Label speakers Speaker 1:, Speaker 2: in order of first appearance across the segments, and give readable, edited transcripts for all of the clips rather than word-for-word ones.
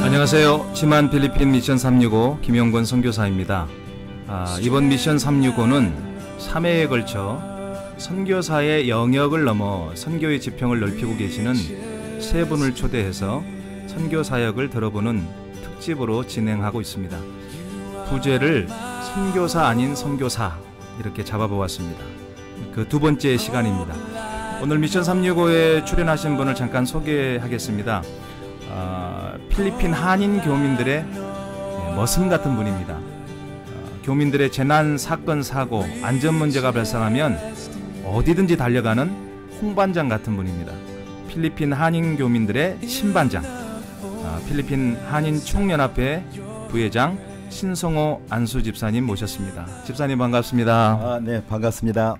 Speaker 1: 안녕하세요. 심한 필리핀 미션 365 김영권 선교사입니다. 이번 미션 365는 3회에 걸쳐 선교사의 영역을 넘어 선교의 지평을 넓히고 계시는 세 분을 초대해서 선교 사역을 들어보는 특집으로 진행하고 있습니다. 부제를 선교사 아닌 선교사 이렇게 잡아보았습니다. 그 두 번째 시간입니다. 오늘 미션 365에 출연하신 분을 잠깐 소개하겠습니다. 필리핀 한인 교민들의 머슴 같은 분입니다. 교민들의 재난, 사건, 사고, 안전 문제가 발생하면 어디든지 달려가는 홍반장 같은 분입니다. 필리핀 한인 교민들의 신반장, 필리핀 한인 총연합회 부회장 신성호 안수 집사님 모셨습니다. 집사님 반갑습니다.
Speaker 2: 네, 반갑습니다.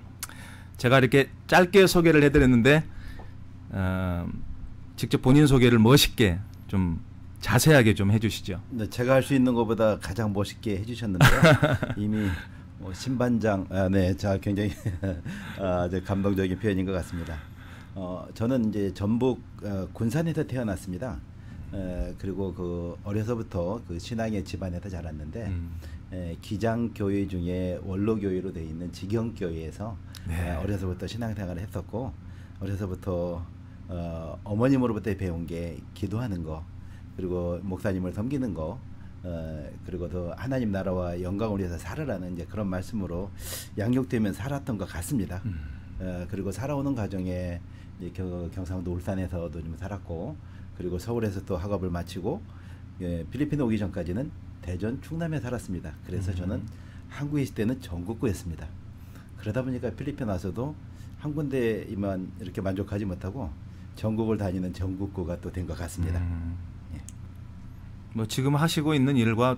Speaker 1: 제가 이렇게 짧게 소개를 해드렸는데 직접 본인 소개를 멋있게 좀 자세하게 좀 해주시죠.
Speaker 2: 네, 제가 할 수 있는 것보다 가장 멋있게 해주셨는데요. 이미 신반장, 네, 자 굉장히 아주 감동적인 표현인 것 같습니다. 저는 이제 전북 군산에서 태어났습니다. 그리고 그 어려서부터 그 신앙의 집안에서 자랐는데 기장교회 중에 원로교회로 되어 있는 지경교회에서 어려서부터 신앙생활을 했었고, 어려서부터 어머님으로부터 배운 게 기도하는 거, 그리고 목사님을 섬기는 거, 그리고 더 하나님 나라와 영광을 위해서 살아라는 이제 그런 말씀으로 양육되면 살았던 것 같습니다. 그리고 살아오는 과정에 이제 경상도 울산에서도 좀 살았고, 그리고 서울에서 또 학업을 마치고 필리핀 오기 전까지는 대전 충남에 살았습니다. 그래서 저는 한국에 있을 때는 전국구였습니다. 그러다 보니까 필리핀 와서도 한 군데만 이렇게 만족하지 못하고 전국을 다니는 전국구가 또 된 것 같습니다.
Speaker 1: 뭐 지금 하시고 있는 일과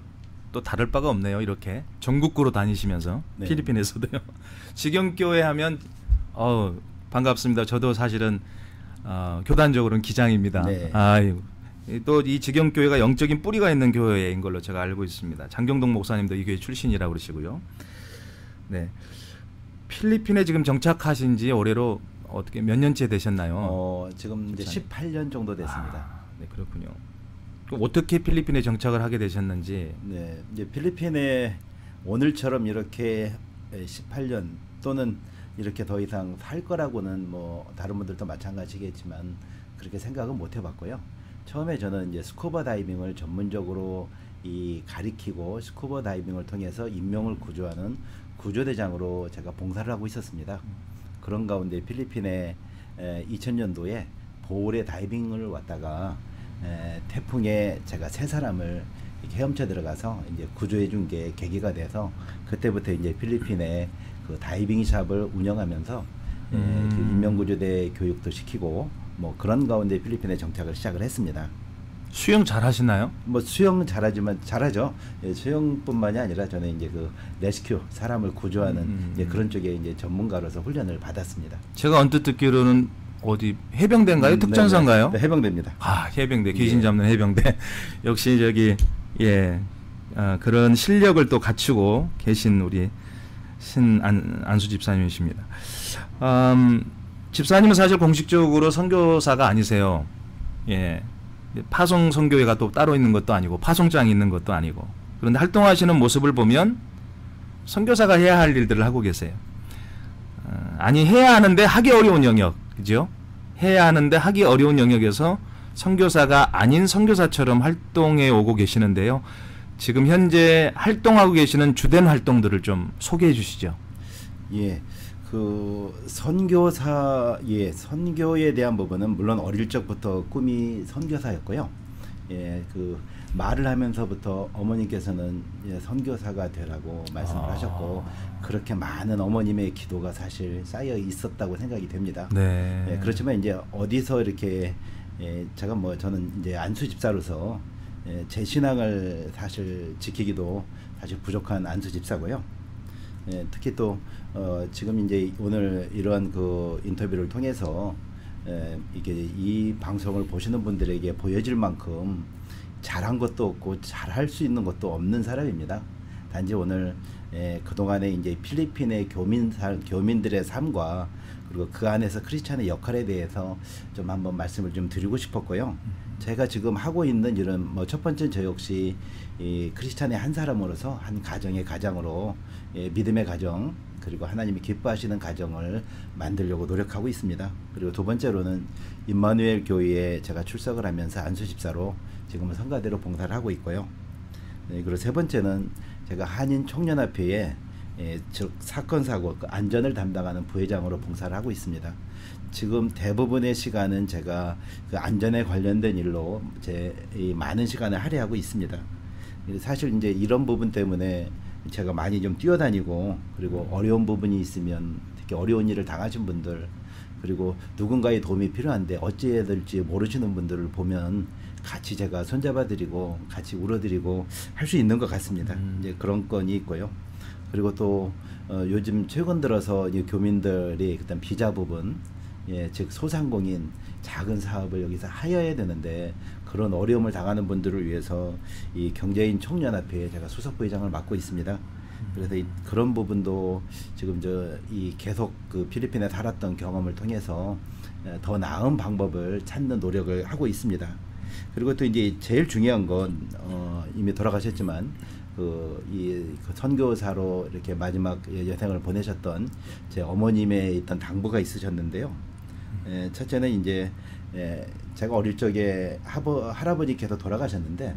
Speaker 1: 또 다를 바가 없네요. 이렇게 전국구로 다니시면서. 네. 필리핀에서도요. 지경교회 하면 반갑습니다. 저도 사실은 교단적으로는 기장입니다. 네. 또 이 지경교회가 영적인 뿌리가 있는 교회인 걸로 제가 알고 있습니다. 장경동 목사님도 이 교회 출신이라고 그러시고요. 네. 필리핀에 지금 정착하신 지 올해로 어떻게 몇 년째 되셨나요?
Speaker 2: 지금 이제 18년 정도 됐습니다.
Speaker 1: 네, 그렇군요. 그럼 어떻게 필리핀에 정착을 하게 되셨는지?
Speaker 2: 네, 이제 필리핀에 오늘처럼 이렇게 18년 또는 이렇게 더 이상 살 거라고는 뭐 다른 분들도 마찬가지겠지만 그렇게 생각은 못 해봤고요. 처음에 저는 이제 스쿠버 다이빙을 전문적으로 가리키고 스쿠버 다이빙을 통해서 인명을 구조하는 구조대장으로 제가 봉사를 하고 있었습니다. 그런 가운데 필리핀에 2000년도에 보홀에 다이빙을 왔다가 태풍에 제가 3사람을 헤엄쳐 들어가서 이제 구조해 준 게 계기가 돼서 그때부터 이제 필리핀에 그 다이빙 샵을 운영하면서 그 인명구조대 교육도 시키고 뭐 그런 가운데 필리핀에 정착을 시작을 했습니다.
Speaker 1: 수영 잘 하시나요?
Speaker 2: 뭐 수영 잘하죠. 수영뿐만이 아니라 저는 이제 그 레스큐, 사람을 구조하는 이제 그런 쪽에 이제 전문가로서 훈련을 받았습니다.
Speaker 1: 제가 언뜻 듣기로는 어디 해병대인가요? 특전사인가요?
Speaker 2: 네, 해병대입니다.
Speaker 1: 해병대, 귀신 잡는 해병대. 역시 저기 그런 실력을 또 갖추고 계신 우리 안수 집사님이십니다. 집사님은 사실 공식적으로 선교사가 아니세요. 예. 파송 선교회가 또 따로 있는 것도 아니고 파송장이 있는 것도 아니고, 그런데 활동하시는 모습을 보면 선교사가 해야 할 일들을 하고 계세요. 해야 하는데 하기 어려운 영역, 그죠? 해야 하는데 하기 어려운 영역에서 선교사가 아닌 선교사처럼 활동해 오고 계시는데요. 지금 현재 활동하고 계시는 주된 활동들을 좀 소개해 주시죠.
Speaker 2: 예. 그 선교에 대한 부분은 물론 어릴 적부터 꿈이 선교사였고요. 예, 그 말을 하면서부터 어머님께서는 선교사가 되라고 말씀을 하셨고, 그렇게 많은 어머님의 기도가 사실 쌓여 있었다고 생각이 됩니다.
Speaker 1: 네.
Speaker 2: 예, 그렇지만 이제 어디서 이렇게 제가 저는 이제 안수 집사로서 제 신앙을 사실 지키기도 사실 부족한 안수 집사고요. 특히 또 지금 이제 오늘 이러한 그 인터뷰를 통해서 이게 이 방송을 보시는 분들에게 보여질 만큼 잘한 것도 없고 잘할 수 있는 것도 없는 사람입니다. 단지 오늘 그동안에 이제 필리핀의 교민들의 삶과 그리고 그 안에서 크리스찬의 역할에 대해서 좀 한번 말씀을 좀 드리고 싶었고요. 제가 지금 하고 있는 일은 뭐 첫 번째 저 역시 이 크리스찬의 한 사람으로서 한 가정의 가장으로 믿음의 가정 그리고 하나님이 기뻐하시는 가정을 만들려고 노력하고 있습니다. 그리고 두 번째로는 임마누엘 교회에 제가 출석을 하면서 안수집사로 지금은 성가대로 봉사를 하고 있고요. 그리고 세 번째는 제가 한인 총연합회에 즉 사건 사고 그 안전을 담당하는 부회장으로 봉사를 하고 있습니다. 지금 대부분의 시간은 제가 그 안전에 관련된 일로 이 많은 시간을 할애하고 있습니다. 사실 이제 이런 부분 때문에 제가 많이 좀 뛰어다니고 그리고 어려운 부분이 있으면 특히 어려운 일을 당하신 분들 그리고 누군가의 도움이 필요한데 어찌해야 될지 모르시는 분들을 보면 같이 제가 손잡아드리고 같이 울어드리고 할 수 있는 것 같습니다. 이제 그런 건이 있고요. 그리고 또 요즘 최근 들어서 이제 교민들이 그다음 비자 부분, 즉 소상공인 작은 사업을 여기서 하여야 되는데 그런 어려움을 당하는 분들을 위해서 이 경제인 총연합회에 제가 수석 부회장을 맡고 있습니다. 그래서 그런 부분도 지금 이 계속 그 필리핀에 살았던 경험을 통해서 더 나은 방법을 찾는 노력을 하고 있습니다. 그리고 또 이제 제일 중요한 건 이미 돌아가셨지만 그 선교사로 이렇게 마지막 여생을 보내셨던 제 어머님의 있던 당부가 있으셨는데요. 첫째는 이제 제가 어릴 적에 할아버지께서 돌아가셨는데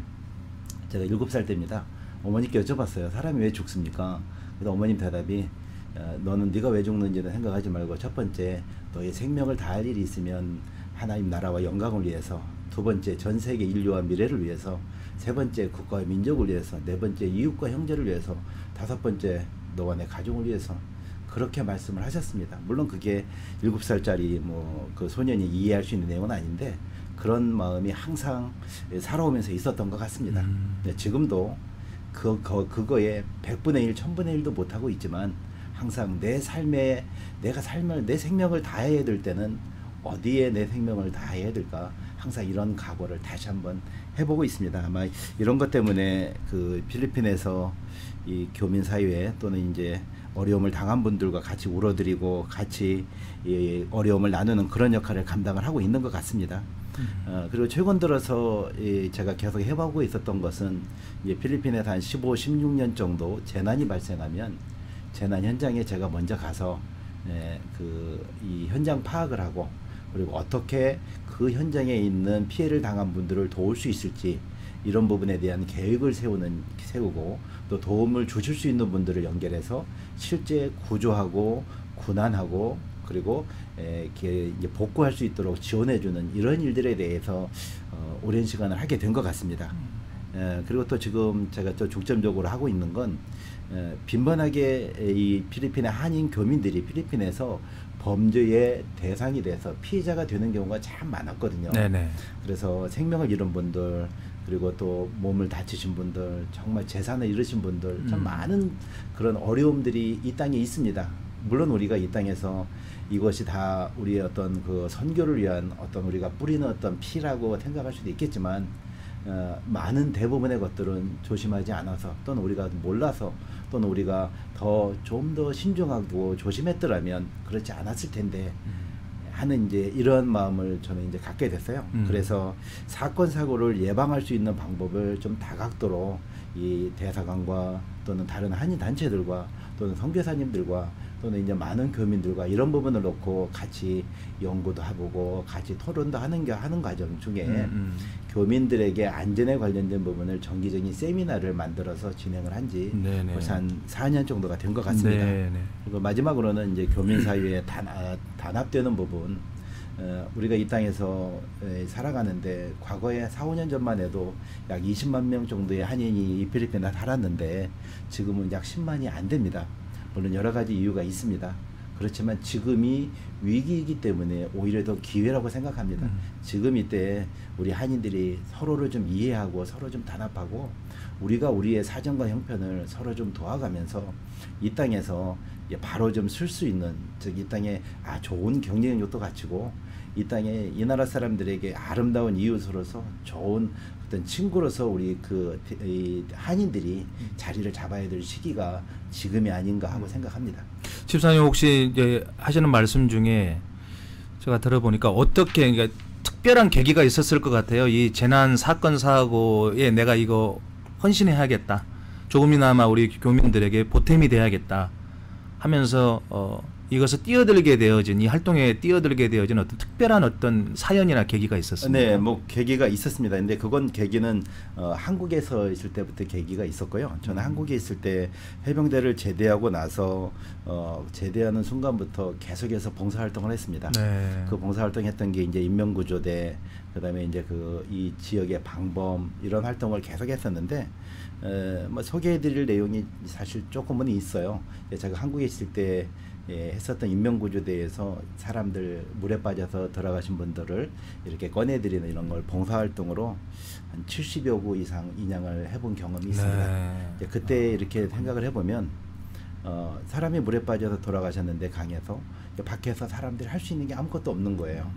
Speaker 2: 제가 7살 때입니다. 어머니께 여쭤봤어요. 사람이 왜 죽습니까? 그래서 어머님 대답이 너는 네가 왜 죽는지는 생각하지 말고 첫 번째 너의 생명을 다할 일이 있으면 하나님 나라와 영광을 위해서, 두 번째 전 세계 인류와 미래를 위해서, 세 번째 국가와 민족을 위해서, 네 번째 이웃과 형제를 위해서, 다섯 번째 너와 내 가족을 위해서 그렇게 말씀을 하셨습니다. 물론 그게 7살짜리 그 소년이 이해할 수 있는 내용은 아닌데 그런 마음이 항상 살아오면서 있었던 것 같습니다. 지금도 그거에 100분의 1, 1000분의 1도 못하고 있지만 항상 내 생명을 다해야 될 때는 어디에 내 생명을 다해야 될까 항상 이런 각오를 다시 한번 해보고 있습니다. 아마 이런 것 때문에 그 필리핀에서 이 교민 사회에 또는 이제 어려움을 당한 분들과 같이 울어드리고 같이 이 어려움을 나누는 그런 역할을 감당을 하고 있는 것 같습니다. 그리고 최근 들어서 제가 계속 해보고 있었던 것은 이제 필리핀에서 한 15, 16년 정도 재난이 발생하면 재난 현장에 제가 먼저 가서 이 현장 파악을 하고 그리고 어떻게 그 현장에 있는 피해를 당한 분들을 도울 수 있을지 이런 부분에 대한 계획을 세우고 또 도움을 주실 수 있는 분들을 연결해서 실제 구조하고 군환하고 그리고 이제 복구할 수 있도록 지원해주는 이런 일들에 대해서 오랜 시간을 하게 된 것 같습니다. 그리고 또 지금 제가 또 중점적으로 하고 있는 건 빈번하게 이 필리핀의 한인 교민들이 필리핀에서 범죄의 대상이 돼서 피해자가 되는 경우가 참 많았거든요.
Speaker 1: 네네.
Speaker 2: 그래서 생명을 잃은 분들 그리고 또 몸을 다치신 분들 정말 재산을 잃으신 분들 참 많은 그런 어려움들이 이 땅에 있습니다. 물론 우리가 이 땅에서 이것이 다 우리의 어떤 그 선교를 위한 어떤 우리가 뿌리는 어떤 피라고 생각할 수도 있겠지만 많은 대부분의 것들은 조심하지 않아서 또는 우리가 몰라서 또는 우리가 좀 더 신중하고 조심했더라면 그렇지 않았을 텐데 하는 이제 이런 마음을 저는 이제 갖게 됐어요. 그래서 사건 사고를 예방할 수 있는 방법을 좀 다각도로 이 대사관과 또는 다른 한인 단체들과 또는 선교사님들과 또는 이제 많은 교민들과 이런 부분을 놓고 같이 연구도 해보고 같이 토론도 하는 과정 중에 교민들에게 안전에 관련된 부분을 정기적인 세미나를 만들어서 진행을 한지 벌써 한 4년 정도가 된 것 같습니다. 네네. 그리고 마지막으로는 이제 교민 사이에 단합되는 부분, 우리가 이 땅에서 살아가는데 과거에 4, 5년 전만 해도 약 20만 명 정도의 한인이 이 필리핀에 살았는데 지금은 약 10만이 안 됩니다. 물론 여러 가지 이유가 있습니다. 그렇지만 지금이 위기이기 때문에 오히려 더 기회라고 생각합니다. 지금 이때 우리 한인들이 서로를 좀 이해하고 서로 좀 단합하고 우리가 우리의 사정과 형편을 서로 좀 도와가면서 이 땅에서 바로 좀 쓸 수 있는, 즉 이 땅에 좋은 경쟁력도 갖추고 이 땅에 이 나라 사람들에게 아름다운 이웃으로서 좋은 어떤 친구로서 우리 이 한인들이 자리를 잡아야 될 시기가 지금이 아닌가 하고 생각합니다.
Speaker 1: 집사님 혹시 이제 하시는 말씀 중에 제가 들어보니까 어떻게 그러니까 특별한 계기가 있었을 것 같아요. 이 재난 사건 사고에 내가 이거 헌신해야겠다. 조금이나마 우리 교민들에게 보탬이 돼야겠다 하면서 이것을 뛰어들게 되어진 이 활동에 뛰어들게 되어진 어떤 특별한 어떤 사연이나 계기가 있었습니다.
Speaker 2: 네, 뭐 계기가 있었습니다. 근데 그건 계기는 한국에서 있을 때부터 계기가 있었고요. 저는 한국에 있을 때 해병대를 제대하고 나서 제대하는 순간부터 계속해서 봉사활동을 했습니다.
Speaker 1: 네.
Speaker 2: 그 봉사활동했던 게 이제 인명구조대, 그다음에 이제 그 이 지역의 방범 이런 활동을 계속했었는데 뭐 소개해드릴 내용이 사실 조금은 있어요. 제가 한국에 있을 때 했었던 인명구조대에서 사람들 물에 빠져서 돌아가신 분들을 이렇게 꺼내드리는 이런 걸 봉사활동으로 한 70여 구 이상 인양을 해본 경험이 있습니다.
Speaker 1: 네.
Speaker 2: 그때 이렇게 생각을 해보면 사람이 물에 빠져서 돌아가셨는데 강에서 밖에서 사람들이 할 수 있는 게 아무것도 없는 거예요.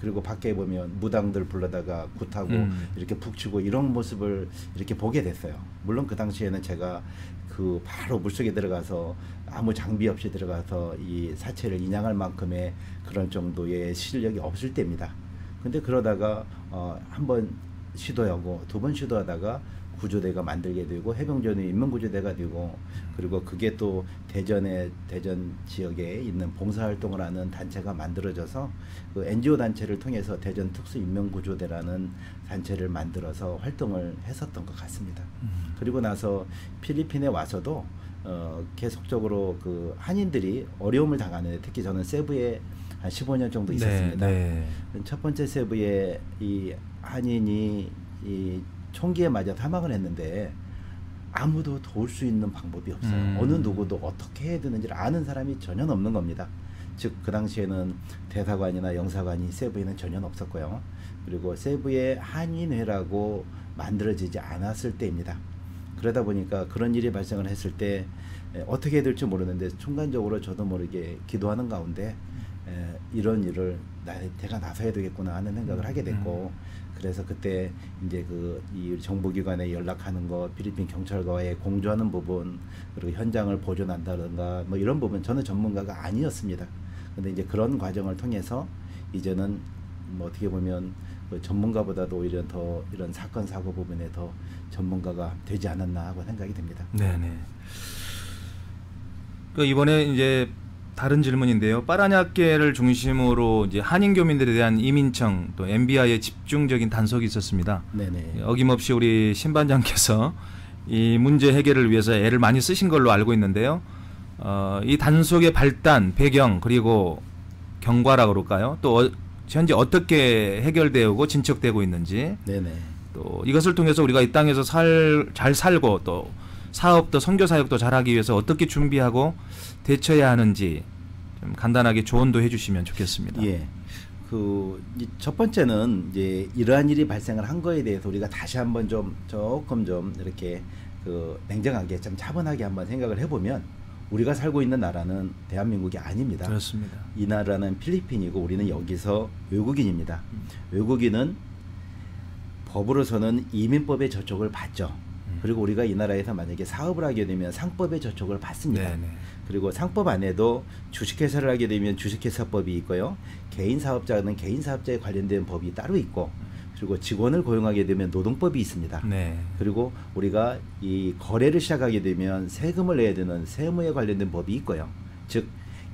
Speaker 2: 그리고 밖에 보면 무당들 불러다가 굿하고 이렇게 북치고 이런 모습을 이렇게 보게 됐어요. 물론 그 당시에는 제가 그 바로 물속에 들어가서 아무 장비 없이 들어가서 이 사체를 인양할 만큼의 그런 정도의 실력이 없을 때입니다. 근데 그러다가 한 번 시도하고 두 번 시도하다가 구조대가 만들게 되고 해병전이 인명구조대가 되고 그리고 그게 또 대전 지역에 있는 봉사활동을 하는 단체가 만들어져서 그 NGO 단체를 통해서 대전 특수인명구조대라는 단체를 만들어서 활동을 했었던 것 같습니다. 그리고 나서 필리핀에 와서도 계속적으로 그 한인들이 어려움을 당하는데 특히 저는 세부에 한 15년 정도 있었습니다.
Speaker 1: 네.
Speaker 2: 첫 번째 세부에 이 한인이 이 총기에 맞아 사망을 했는데 아무도 도울 수 있는 방법이 없어요. 어느 누구도 어떻게 해야 되는지를 아는 사람이 전혀 없는 겁니다. 즉 그 당시에는 대사관이나 영사관이 세부에는 전혀 없었고요. 그리고 세부에 한인회라고 만들어지지 않았을 때입니다. 그러다 보니까 그런 일이 발생을 했을 때 어떻게 해야 될지 모르는데 순간적으로 저도 모르게 기도하는 가운데 이런 일을 내가 나서야 되겠구나 하는 생각을 하게 됐고 그래서 그때 이제 이 정보기관에 연락하는 거, 필리핀 경찰과의 공조하는 부분, 그리고 현장을 보존한다든가 뭐 이런 부분 저는 전문가가 아니었습니다. 근데 이제 그런 과정을 통해서 이제는 뭐 어떻게 보면 그 전문가보다도 오히려 더 이런 사건 사고 부분에 더 전문가가 되지 않았나 하고 생각이 됩니다.
Speaker 1: 네네. 그 이번에 이제 다른 질문인데요. 빠라냐케를 중심으로 이제 한인 교민들에 대한 이민청 또 MBI의 집중적인 단속이 있었습니다.
Speaker 2: 네네.
Speaker 1: 어김없이 우리 신반장께서 이 문제 해결을 위해서 애를 많이 쓰신 걸로 알고 있는데요. 이 단속의 발단, 배경 그리고 경과라 그럴까요? 또 현재 어떻게 해결되고 진척되고 있는지.
Speaker 2: 네네.
Speaker 1: 또 이것을 통해서 우리가 이 땅에서 잘 살고 또 사업도 선교 사역도 잘하기 위해서 어떻게 준비하고 대처해야 하는지 좀 간단하게 조언도 해주시면 좋겠습니다.
Speaker 2: 예. 첫 번째는 이제 이러한 일이 발생을 한 거에 대해서 우리가 다시 한번 조금 이렇게 냉정하게 좀 차분하게 한번 생각을 해보면 우리가 살고 있는 나라는 대한민국이 아닙니다.
Speaker 1: 그렇습니다.
Speaker 2: 이 나라는 필리핀이고 우리는 여기서 외국인입니다. 외국인은 법으로서는 이민법의 저촉을 받죠. 그리고 우리가 이 나라에서 만약에 사업을 하게 되면 상법의 저촉을 받습니다.
Speaker 1: 네네.
Speaker 2: 그리고 상법 안에도 주식회사를 하게 되면 주식회사법이 있고요. 개인 사업자는 개인 사업자에 관련된 법이 따로 있고 그리고 직원을 고용하게 되면 노동법이 있습니다.
Speaker 1: 네.
Speaker 2: 그리고 우리가 이 거래를 시작하게 되면 세금을 내야 되는 세무에 관련된 법이 있고요. 즉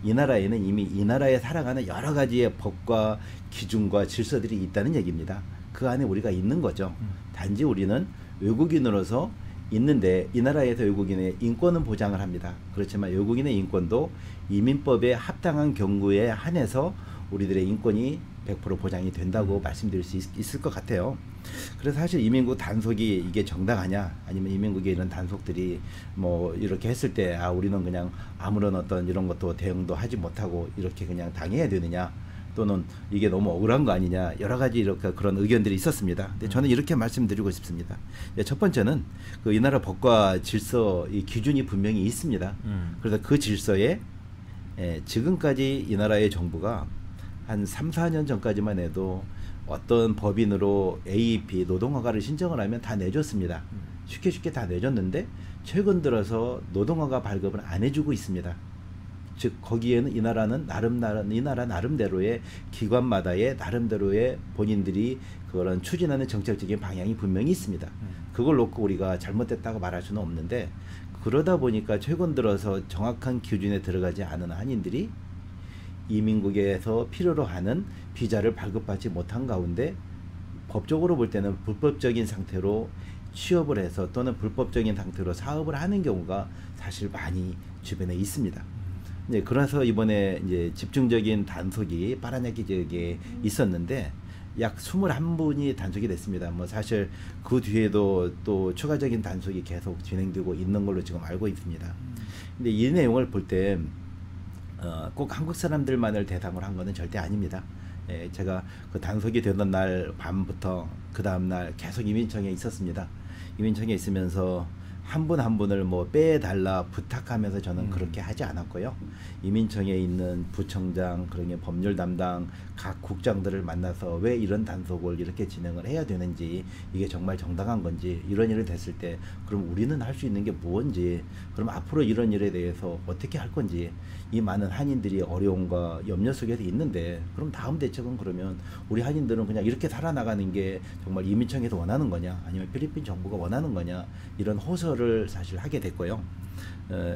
Speaker 2: 이 나라에는 이미 이 나라에 살아가는 여러 가지의 법과 기준과 질서들이 있다는 얘기입니다. 그 안에 우리가 있는 거죠. 단지 우리는 외국인으로서 있는데 이 나라에서 외국인의 인권은 보장을 합니다. 그렇지만 외국인의 인권도 이민법에 합당한 경우에 한해서 우리들의 인권이 100% 보장이 된다고 말씀드릴 수 있을 것 같아요. 그래서 사실 이민국 단속이 이게 정당하냐 아니면 이민국의 이런 단속들이 뭐 이렇게 했을 때 우리는 그냥 아무런 어떤 이런 것도 대응도 하지 못하고 이렇게 그냥 당해야 되느냐 또는 이게 너무 억울한 거 아니냐 여러 가지 이렇게 그런 의견들이 있었습니다. 근데 저는 이렇게 말씀드리고 싶습니다. 첫 번째는 이 나라 법과 질서 이 기준이 분명히 있습니다. 그래서 그 질서에 지금까지 이 나라의 정부가 한 3, 4년 전까지만 해도 어떤 법인으로 AEP 노동허가를 신청을 하면 다 내줬습니다. 쉽게 다 내줬는데 최근 들어서 노동허가 발급을 안 해주고 있습니다. 즉 거기에는 이 나라 나름대로의 기관마다의 나름대로의 본인들이 그런 추진하는 정책적인 방향이 분명히 있습니다. 그걸 놓고 우리가 잘못됐다고 말할 수는 없는데 그러다 보니까 최근 들어서 정확한 기준에 들어가지 않은 한인들이 이민국에서 필요로 하는 비자를 발급받지 못한 가운데 법적으로 볼 때는 불법적인 상태로 취업을 해서 또는 불법적인 상태로 사업을 하는 경우가 사실 많이 주변에 있습니다. 네, 그래서 이번에 이제 집중적인 단속이 파라냐키 지역에 있었는데 약 21분이 단속이 됐습니다. 뭐 사실 그 뒤에도 또 추가적인 단속이 계속 진행되고 있는 걸로 지금 알고 있습니다. 근데 이 내용을 볼 때 꼭 한국 사람들만을 대상으로 한 거는 절대 아닙니다. 예, 제가 그 단속이 되던 날 밤부터 그 다음 날 계속 이민청에 있었습니다. 이민청에 있으면서 한 분 한 분을 뭐 빼달라 부탁하면서 저는 그렇게 하지 않았고요. 이민청에 있는 부청장, 그러니 법률 담당 각 국장들을 만나서 왜 이런 단속을 이렇게 진행을 해야 되는지, 이게 정말 정당한 건지, 이런 일이 됐을 때 그럼 우리는 할 수 있는 게 무엇인지, 그럼 앞으로 이런 일에 대해서 어떻게 할 건지, 이 많은 한인들이 어려움과 염려 속에서 있는데 그럼 다음 대책은 그러면 우리 한인들은 그냥 이렇게 살아나가는 게 정말 이민청에서 원하는 거냐, 아니면 필리핀 정부가 원하는 거냐, 이런 호소를 사실 하게 됐고요.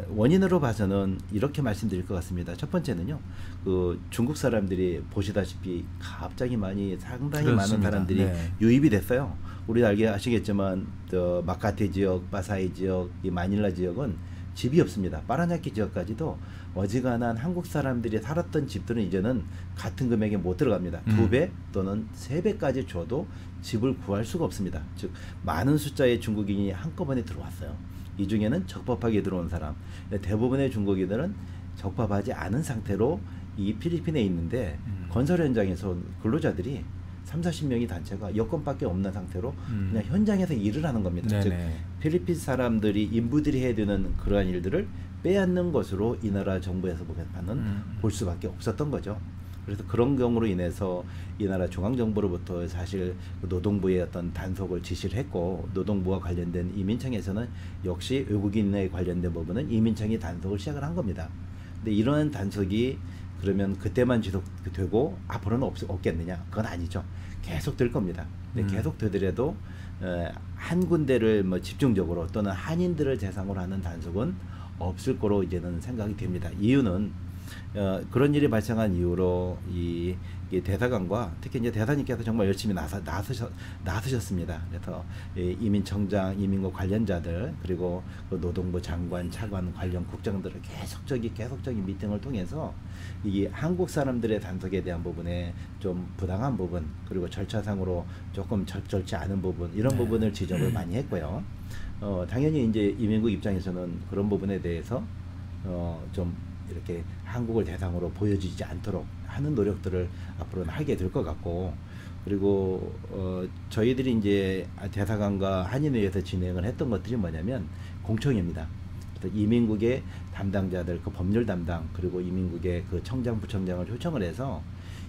Speaker 2: 원인으로 봐서는 이렇게 말씀드릴 것 같습니다. 첫 번째는요, 그 중국 사람들이 보시다시피 갑자기 상당히
Speaker 1: 그렇습니다.
Speaker 2: 많은 사람들이
Speaker 1: 네.
Speaker 2: 유입이 됐어요. 우리 아시겠지만 마카테 지역, 바사이 지역, 이 마닐라 지역은 집이 없습니다. 파라냐키 지역까지도 어지간한 한국 사람들이 살았던 집들은 이제는 같은 금액에 못 들어갑니다. 2배 또는 3배까지 줘도 집을 구할 수가 없습니다. 즉 많은 숫자의 중국인이 한꺼번에 들어왔어요. 이 중에는 적법하게 들어온 사람, 대부분의 중국인들은 적법하지 않은 상태로 이 필리핀에 있는데 건설 현장에서 근로자들이 30-40명이 단체가 여권밖에 없는 상태로 그냥 현장에서 일을 하는 겁니다.
Speaker 1: 네네.
Speaker 2: 즉 필리핀 사람들이 인부들이 해야 되는 그러한 일들을 빼앗는 것으로 이 나라 정부에서 보면 볼 수밖에 없었던 거죠. 그래서 그런 경우로 인해서 이 나라 중앙정부로부터 사실 노동부의 어떤 단속을 지시를 했고, 노동부와 관련된 이민청에서는 역시 외국인에 관련된 부분은 이민청이 단속을 시작을 한 겁니다. 근데 이러한 단속이 그러면 그때만 지속되고 앞으로는 없겠느냐? 그건 아니죠. 계속 될 겁니다. 근데 계속 되더라도 한 군데를 뭐 집중적으로 또는 한인들을 대상으로 하는 단속은 없을 거로 이제는 생각이 됩니다. 이유는 그런 일이 발생한 이후로 이 대사관과 특히 이제 대사님께서 정말 열심히 나서셨습니다. 그래서 이민청장, 이민국 관련자들, 그리고 그 노동부 장관, 차관 관련 국장들을 계속적인 미팅을 통해서 이 한국 사람들의 단속에 대한 부분에 좀 부당한 부분, 그리고 절차상으로 조금 적절치 않은 부분, 이런 부분을 지적을 많이 했고요. 당연히 이제 이민국 입장에서는 그런 부분에 대해서 좀 이렇게 한국을 대상으로 보여지지 않도록 하는 노력들을 앞으로는 하게 될 것 같고, 그리고 저희들이 이제 대사관과 한인회에서 진행을 했던 것들이 뭐냐면 공청회입니다. 그래서 이민국의 담당자들, 그 법률 담당, 그리고 이민국의 그 청장, 부청장을 초청을 해서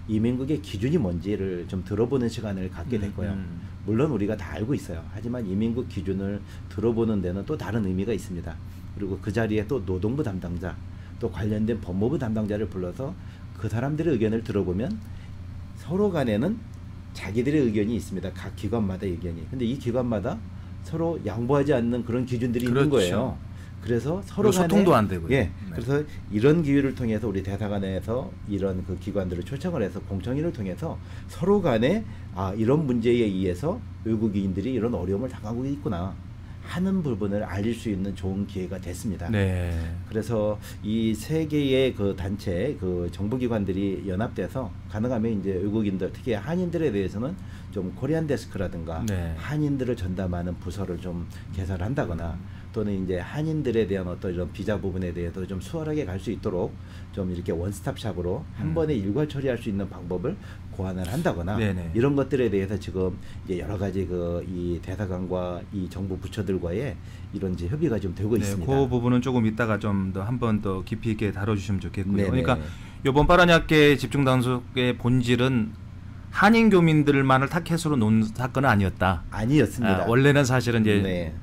Speaker 2: 이민국의 기준이 뭔지를 좀 들어보는 시간을 갖게 됐고요. 물론 우리가 다 알고 있어요. 하지만 이민국 기준을 들어보는 데는 또 다른 의미가 있습니다. 그리고 그 자리에 또 노동부 담당자, 또 관련된 법무부 담당자를 불러서 그 사람들의 의견을 들어보면 서로 간에는 자기들의 의견이 있습니다. 각 기관마다 의견이. 근데 이 기관마다 서로 양보하지 않는 그런 기준들이
Speaker 1: 그렇죠.
Speaker 2: 있는 거예요. 그래서 서로 간에
Speaker 1: 소통도 안 되고요.
Speaker 2: 예.
Speaker 1: 네.
Speaker 2: 그래서 이런 기회를 통해서 우리 대사관에서 이런 그 기관들을 초청을 해서 공청회를 통해서 서로 간에 이런 문제에 의해서 외국인들이 이런 어려움을 당하고 있구나 하는 부분을 알릴 수 있는 좋은 기회가 됐습니다.
Speaker 1: 네.
Speaker 2: 그래서 이 세 개의 그 단체, 그 정부기관들이 연합돼서 가능하면 이제 외국인들, 특히 한인들에 대해서는 좀 코리안 데스크라든가
Speaker 1: 네.
Speaker 2: 한인들을 전담하는 부서를 좀 개설을 한다거나, 또는 이제 한인들에 대한 어떤 이런 비자 부분에 대해서 좀 수월하게 갈 수 있도록 좀 이렇게 원스톱샵으로 한 번에 일괄 처리할 수 있는 방법을 고안을 한다거나,
Speaker 1: 네네.
Speaker 2: 이런 것들에 대해서 지금 이제 여러 가지 이 대사관과 이 정부 부처들과의 이런 이제 협의가 좀 되고 있습니다.
Speaker 1: 그 부분은 조금 이따가 좀 더 한 번 더 깊이 있게 다뤄주시면 좋겠고요.
Speaker 2: 네네.
Speaker 1: 그러니까 이번 파라냐케 집중 단속의 본질은 한인 교민들만을 타켓으로 놓은 사건은 아니었다.
Speaker 2: 아니었습니다.
Speaker 1: 원래는 사실은 이제
Speaker 2: 네.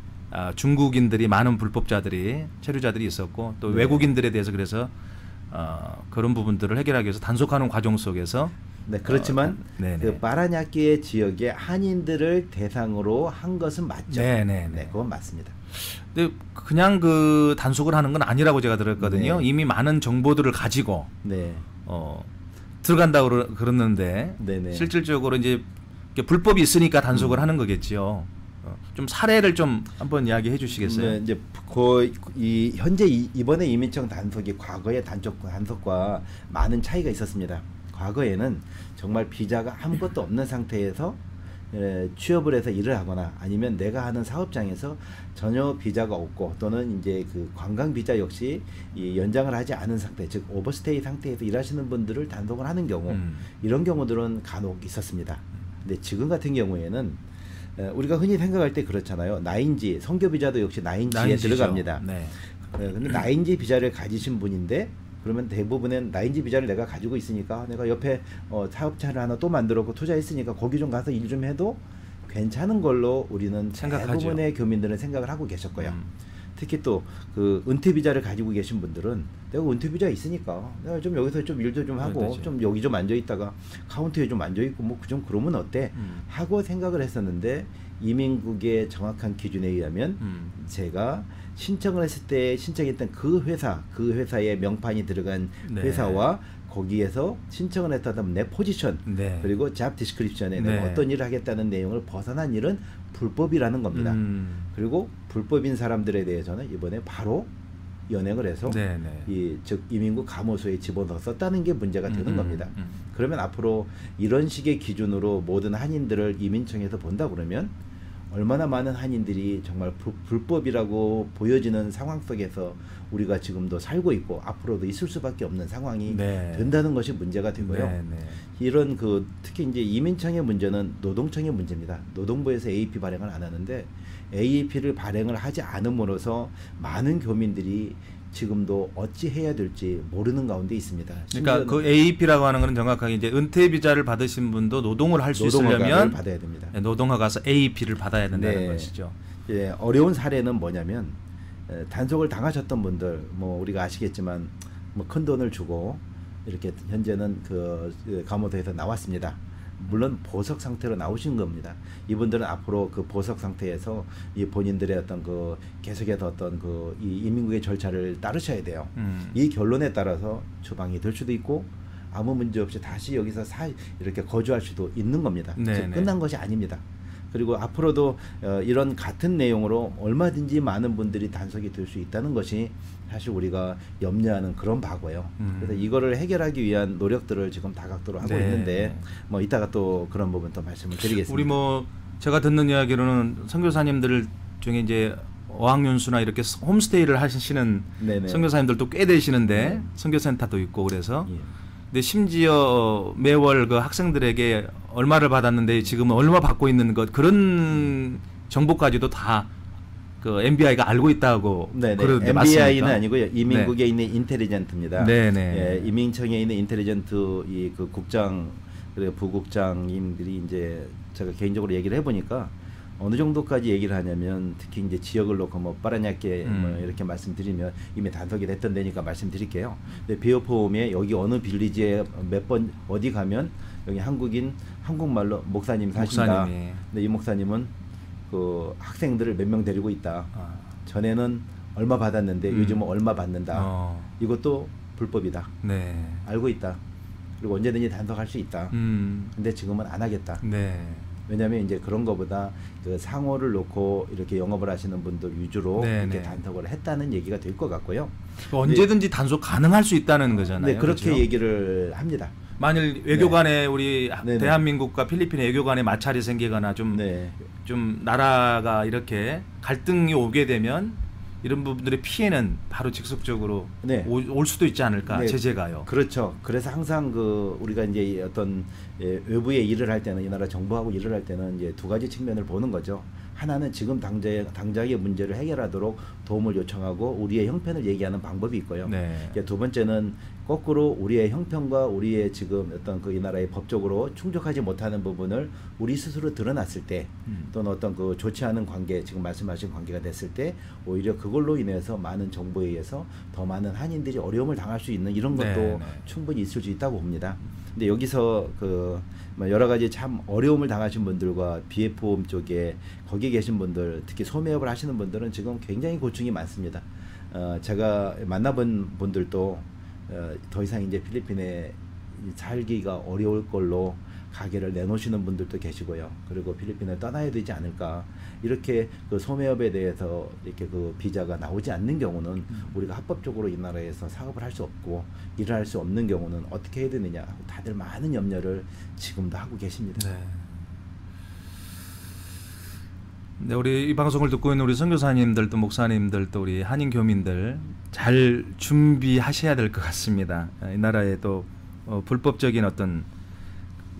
Speaker 1: 중국인들이 많은 불법자들이 체류자들이 있었고 또
Speaker 2: 네.
Speaker 1: 외국인들에 대해서 그래서 그런 부분들을 해결하기 위해서 단속하는 과정 속에서
Speaker 2: 네, 그렇지만
Speaker 1: 네네.
Speaker 2: 그 파라냐키의 지역의 한인들을 대상으로 한 것은 맞죠.
Speaker 1: 네네네.
Speaker 2: 네, 그건 맞습니다.
Speaker 1: 근데 그냥 그 단속을 하는 건 아니라고 제가 들었거든요.
Speaker 2: 네.
Speaker 1: 이미 많은 정보들을 가지고
Speaker 2: 네,
Speaker 1: 들어간다고 그러는데
Speaker 2: 네네.
Speaker 1: 실질적으로 이제 이게 불법이 있으니까 단속을 하는 거겠지요. 좀 사례를 좀 한번 이야기해 주시겠어요?
Speaker 2: 네, 이제 이 현재 이번에 이민청 단속이 과거의 단속과 많은 차이가 있었습니다. 과거에는 정말 비자가 아무것도 없는 상태에서 취업을 해서 일을 하거나 아니면 내가 하는 사업장에서 전혀 비자가 없고 또는 이제 그 관광 비자 역시 이 연장을 하지 않은 상태, 즉 오버스테이 상태에서 일하시는 분들을 단속을 하는 경우, 이런 경우들은 간혹 있었습니다. 근데 지금 같은 경우에는 우리가 흔히 생각할 때 그렇잖아요. 나인지 선교 비자도 역시 나인지에 들어갑니다.
Speaker 1: 네.
Speaker 2: 근데 나인지 비자를 가지신 분인데 그러면 대부분은 나인지 비자를 내가 가지고 있으니까 내가 옆에 사업차를 하나 또 만들었고 투자했으니까 거기 좀 가서 일 좀 해도 괜찮은 걸로 우리는
Speaker 1: 생각하죠.
Speaker 2: 대부분의 교민들은 생각을 하고 계셨고요. 특히 또 그 은퇴 비자를 가지고 계신 분들은 내가 은퇴 비자 있으니까 내가 좀 여기서 좀 일도 좀 하고
Speaker 1: 그렇죠.
Speaker 2: 좀 여기 좀 앉아 있다가 카운터에 좀 앉아 있고 뭐 좀 그러면 어때 하고 생각을 했었는데 이민국의 정확한 기준에 의하면 제가 신청을 했을 때 신청했던 그 회사의 명판이 들어간
Speaker 1: 네.
Speaker 2: 회사와 거기에서 신청을 했다면 내 포지션
Speaker 1: 네.
Speaker 2: 그리고 잡 디스크립션에
Speaker 1: 네.
Speaker 2: 내가 어떤 일을 하겠다는 내용을 벗어난 일은 불법이라는 겁니다. 그리고 불법인 사람들에 대해서는 이번에 바로 연행을 해서
Speaker 1: 네네.
Speaker 2: 즉 이민국 감호소에 집어넣었다는 게 문제가 되는 겁니다. 그러면 앞으로 이런 식의 기준으로 모든 한인들을 이민청에서 본다 그러면 얼마나 많은 한인들이 정말 불법이라고 보여지는 상황 속에서 우리가 지금도 살고 있고 앞으로도 있을 수밖에 없는 상황이
Speaker 1: 네.
Speaker 2: 된다는 것이 문제가 되고요.
Speaker 1: 네네.
Speaker 2: 이런 특히 이제 이민청의 문제는 노동청의 문제입니다. 노동부에서 AEP 발행을 안 하는데 AEP를 발행을 하지 않음으로써 많은 교민들이 지금도 어찌 해야 될지 모르는 가운데 있습니다.
Speaker 1: 그러니까 그 AEP라고 하는 것은 정확하게 이제 은퇴 비자를 받으신 분도 노동을 할 수 있으려면
Speaker 2: 받아야 됩니다.
Speaker 1: 노동화 가서 AEP를 받아야 된다는
Speaker 2: 네.
Speaker 1: 것이죠.
Speaker 2: 예, 어려운 사례는 뭐냐면 단속을 당하셨던 분들 뭐 우리가 아시겠지만 뭐 큰 돈을 주고 이렇게 현재는 그 감호소에서 나왔습니다. 물론 보석 상태로 나오신 겁니다. 이분들은 앞으로 그 보석 상태에서 이 본인들의 어떤 그 계속해서 어떤 이 이민국의 절차를 따르셔야 돼요. 이 결론에 따라서 추방이 될 수도 있고 아무 문제 없이 다시 여기서 이렇게 거주할 수도 있는 겁니다. 즉 끝난 것이 아닙니다. 그리고 앞으로도 이런 같은 내용으로 얼마든지 많은 분들이 단속이 될 수 있다는 것이 사실 우리가 염려하는 그런 바고요. 그래서 이거를 해결하기 위한 노력들을 지금 다각도로 하고 있는데 뭐 이따가 또 그런 부분 또 말씀을 드리겠습니다.
Speaker 1: 우리 뭐 제가 듣는 이야기로는 선교사님들 중에 이제 어학연수나 이렇게 홈스테이를 하시는
Speaker 2: 네네.
Speaker 1: 선교사님들도 꽤 되시는데 선교센터도 있고 그래서 근데 심지어 매월 그 학생들에게 얼마를 받았는데 지금은 얼마 받고 있는 것 그런 정보까지도 다 그 MBI가 알고 있다고 그러는데
Speaker 2: MBI는
Speaker 1: 맞습니까?
Speaker 2: 아니고요. 이민국에 있는 인텔리전트입니다.
Speaker 1: 네네.
Speaker 2: 예, 이민청에 있는 인텔리전트 그 국장 그리고 부국장님들이 이제 제가 개인적으로 얘기를 해보니까 어느 정도까지 얘기를 하냐면 특히 이제 지역을 놓고 뭐 빠르냐게 뭐 이렇게 말씀드리면 이미 단속이 됐던 데니까 말씀드릴게요. 근데 비오포음에 여기 어느 빌리지에 몇 번 어디 가면 여기 한국말로 목사님 사신다. 근데 이 목사님은 그 학생들을 몇 명 데리고 있다. 전에는 얼마 받았는데 요즘은 얼마 받는다. 이것도 불법이다.
Speaker 1: 네.
Speaker 2: 알고 있다. 그리고 언제든지 단속할 수 있다. 근데 지금은 안 하겠다.
Speaker 1: 네.
Speaker 2: 왜냐하면 이제 그런 거보다 그 상호를 놓고 이렇게 영업을 하시는 분들 위주로 이렇게 단속을 했다는 얘기가 될 것 같고요.
Speaker 1: 언제든지 단속 가능할 수 있다는 거잖아요.
Speaker 2: 네, 그렇게
Speaker 1: 그렇죠?
Speaker 2: 얘기를 합니다.
Speaker 1: 만일 외교관에 우리
Speaker 2: 네네.
Speaker 1: 대한민국과 필리핀의 외교관에 마찰이 생기거나 좀 나라가 이렇게 갈등이 오게 되면 이런 부분들의 피해는 바로 직접적으로 올 수도 있지 않을까 제재가요.
Speaker 2: 그렇죠. 그래서 항상 우리가 이제 어떤 외부에 일을 할 때는 이 나라 정부하고 일을 할 때는 이제 두 가지 측면을 보는 거죠. 하나는 지금 당장의 문제를 해결하도록 도움을 요청하고 우리의 형편을 얘기하는 방법이 있고요. 두 번째는 거꾸로 우리의 형편과 우리의 지금 어떤 이 나라의 법적으로 충족하지 못하는 부분을 우리 스스로 드러났을 때 또는 어떤 좋지 않은 관계 지금 말씀하신 관계가 됐을 때 오히려 그 그걸로 인해서 많은 정보에 의해서 더 많은 한인들이 어려움을 당할 수 있는 이런 것도
Speaker 1: 네, 네.
Speaker 2: 충분히 있을 수 있다고 봅니다. 근데 여기서 뭐 여러 가지 참 어려움을 당하신 분들과 비FOM 쪽에 거기 계신 분들, 특히 소매업을 하시는 분들은 지금 굉장히 고충이 많습니다. 제가 만나본 분들도 더 이상 이제 필리핀에 살기가 어려울 걸로 가게를 내놓으시는 분들도 계시고요. 그리고 필리핀을 떠나야 되지 않을까. 이렇게 그 소매업에 대해서 이렇게 그 비자가 나오지 않는 경우는 우리가 합법적으로 이 나라에서 사업을 할 수 없고 일을 할 수 없는 경우는 어떻게 해야 되느냐. 다들 많은 염려를 지금도 하고 계십니다.
Speaker 1: 네. 네, 우리 이 방송을 듣고 있는 우리 선교사님들도 목사님들도 우리 한인 교민들 잘 준비하셔야 될 것 같습니다. 이 나라에 또 불법적인 어떤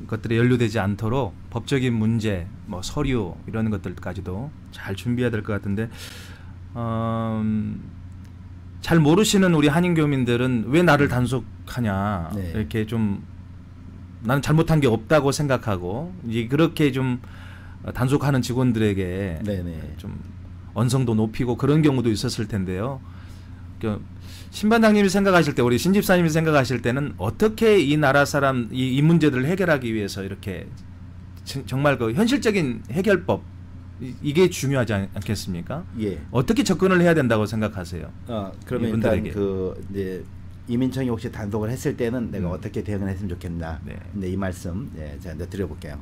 Speaker 1: 것들이 연루되지 않도록 법적인 문제, 뭐 서류 이런 것들까지도 잘 준비해야 될 것 같은데 잘 모르시는 우리 한인 교민들은 왜 나를 단속하냐
Speaker 2: 네.
Speaker 1: 이렇게 좀 나는 잘못한 게 없다고 생각하고 이제 그렇게 좀 단속하는 직원들에게
Speaker 2: 네네.
Speaker 1: 좀 언성도 높이고 그런 경우도 있었을 텐데요. 신반장님이 생각하실 때, 우리 신집사님이 생각하실 때는 어떻게 이 나라 사람 이 문제들을 해결하기 위해서 이렇게 정말 그 현실적인 해결법 이게 중요하지 않겠습니까?
Speaker 2: 예.
Speaker 1: 어떻게 접근을 해야 된다고 생각하세요?
Speaker 2: 그러면
Speaker 1: 이분들에게.
Speaker 2: 일단 이제 이민청이 혹시 단속을 했을 때는 내가 어떻게 대응을 했으면 좋겠나.
Speaker 1: 네.
Speaker 2: 근데 이 말씀 제가 이제 드려볼게요.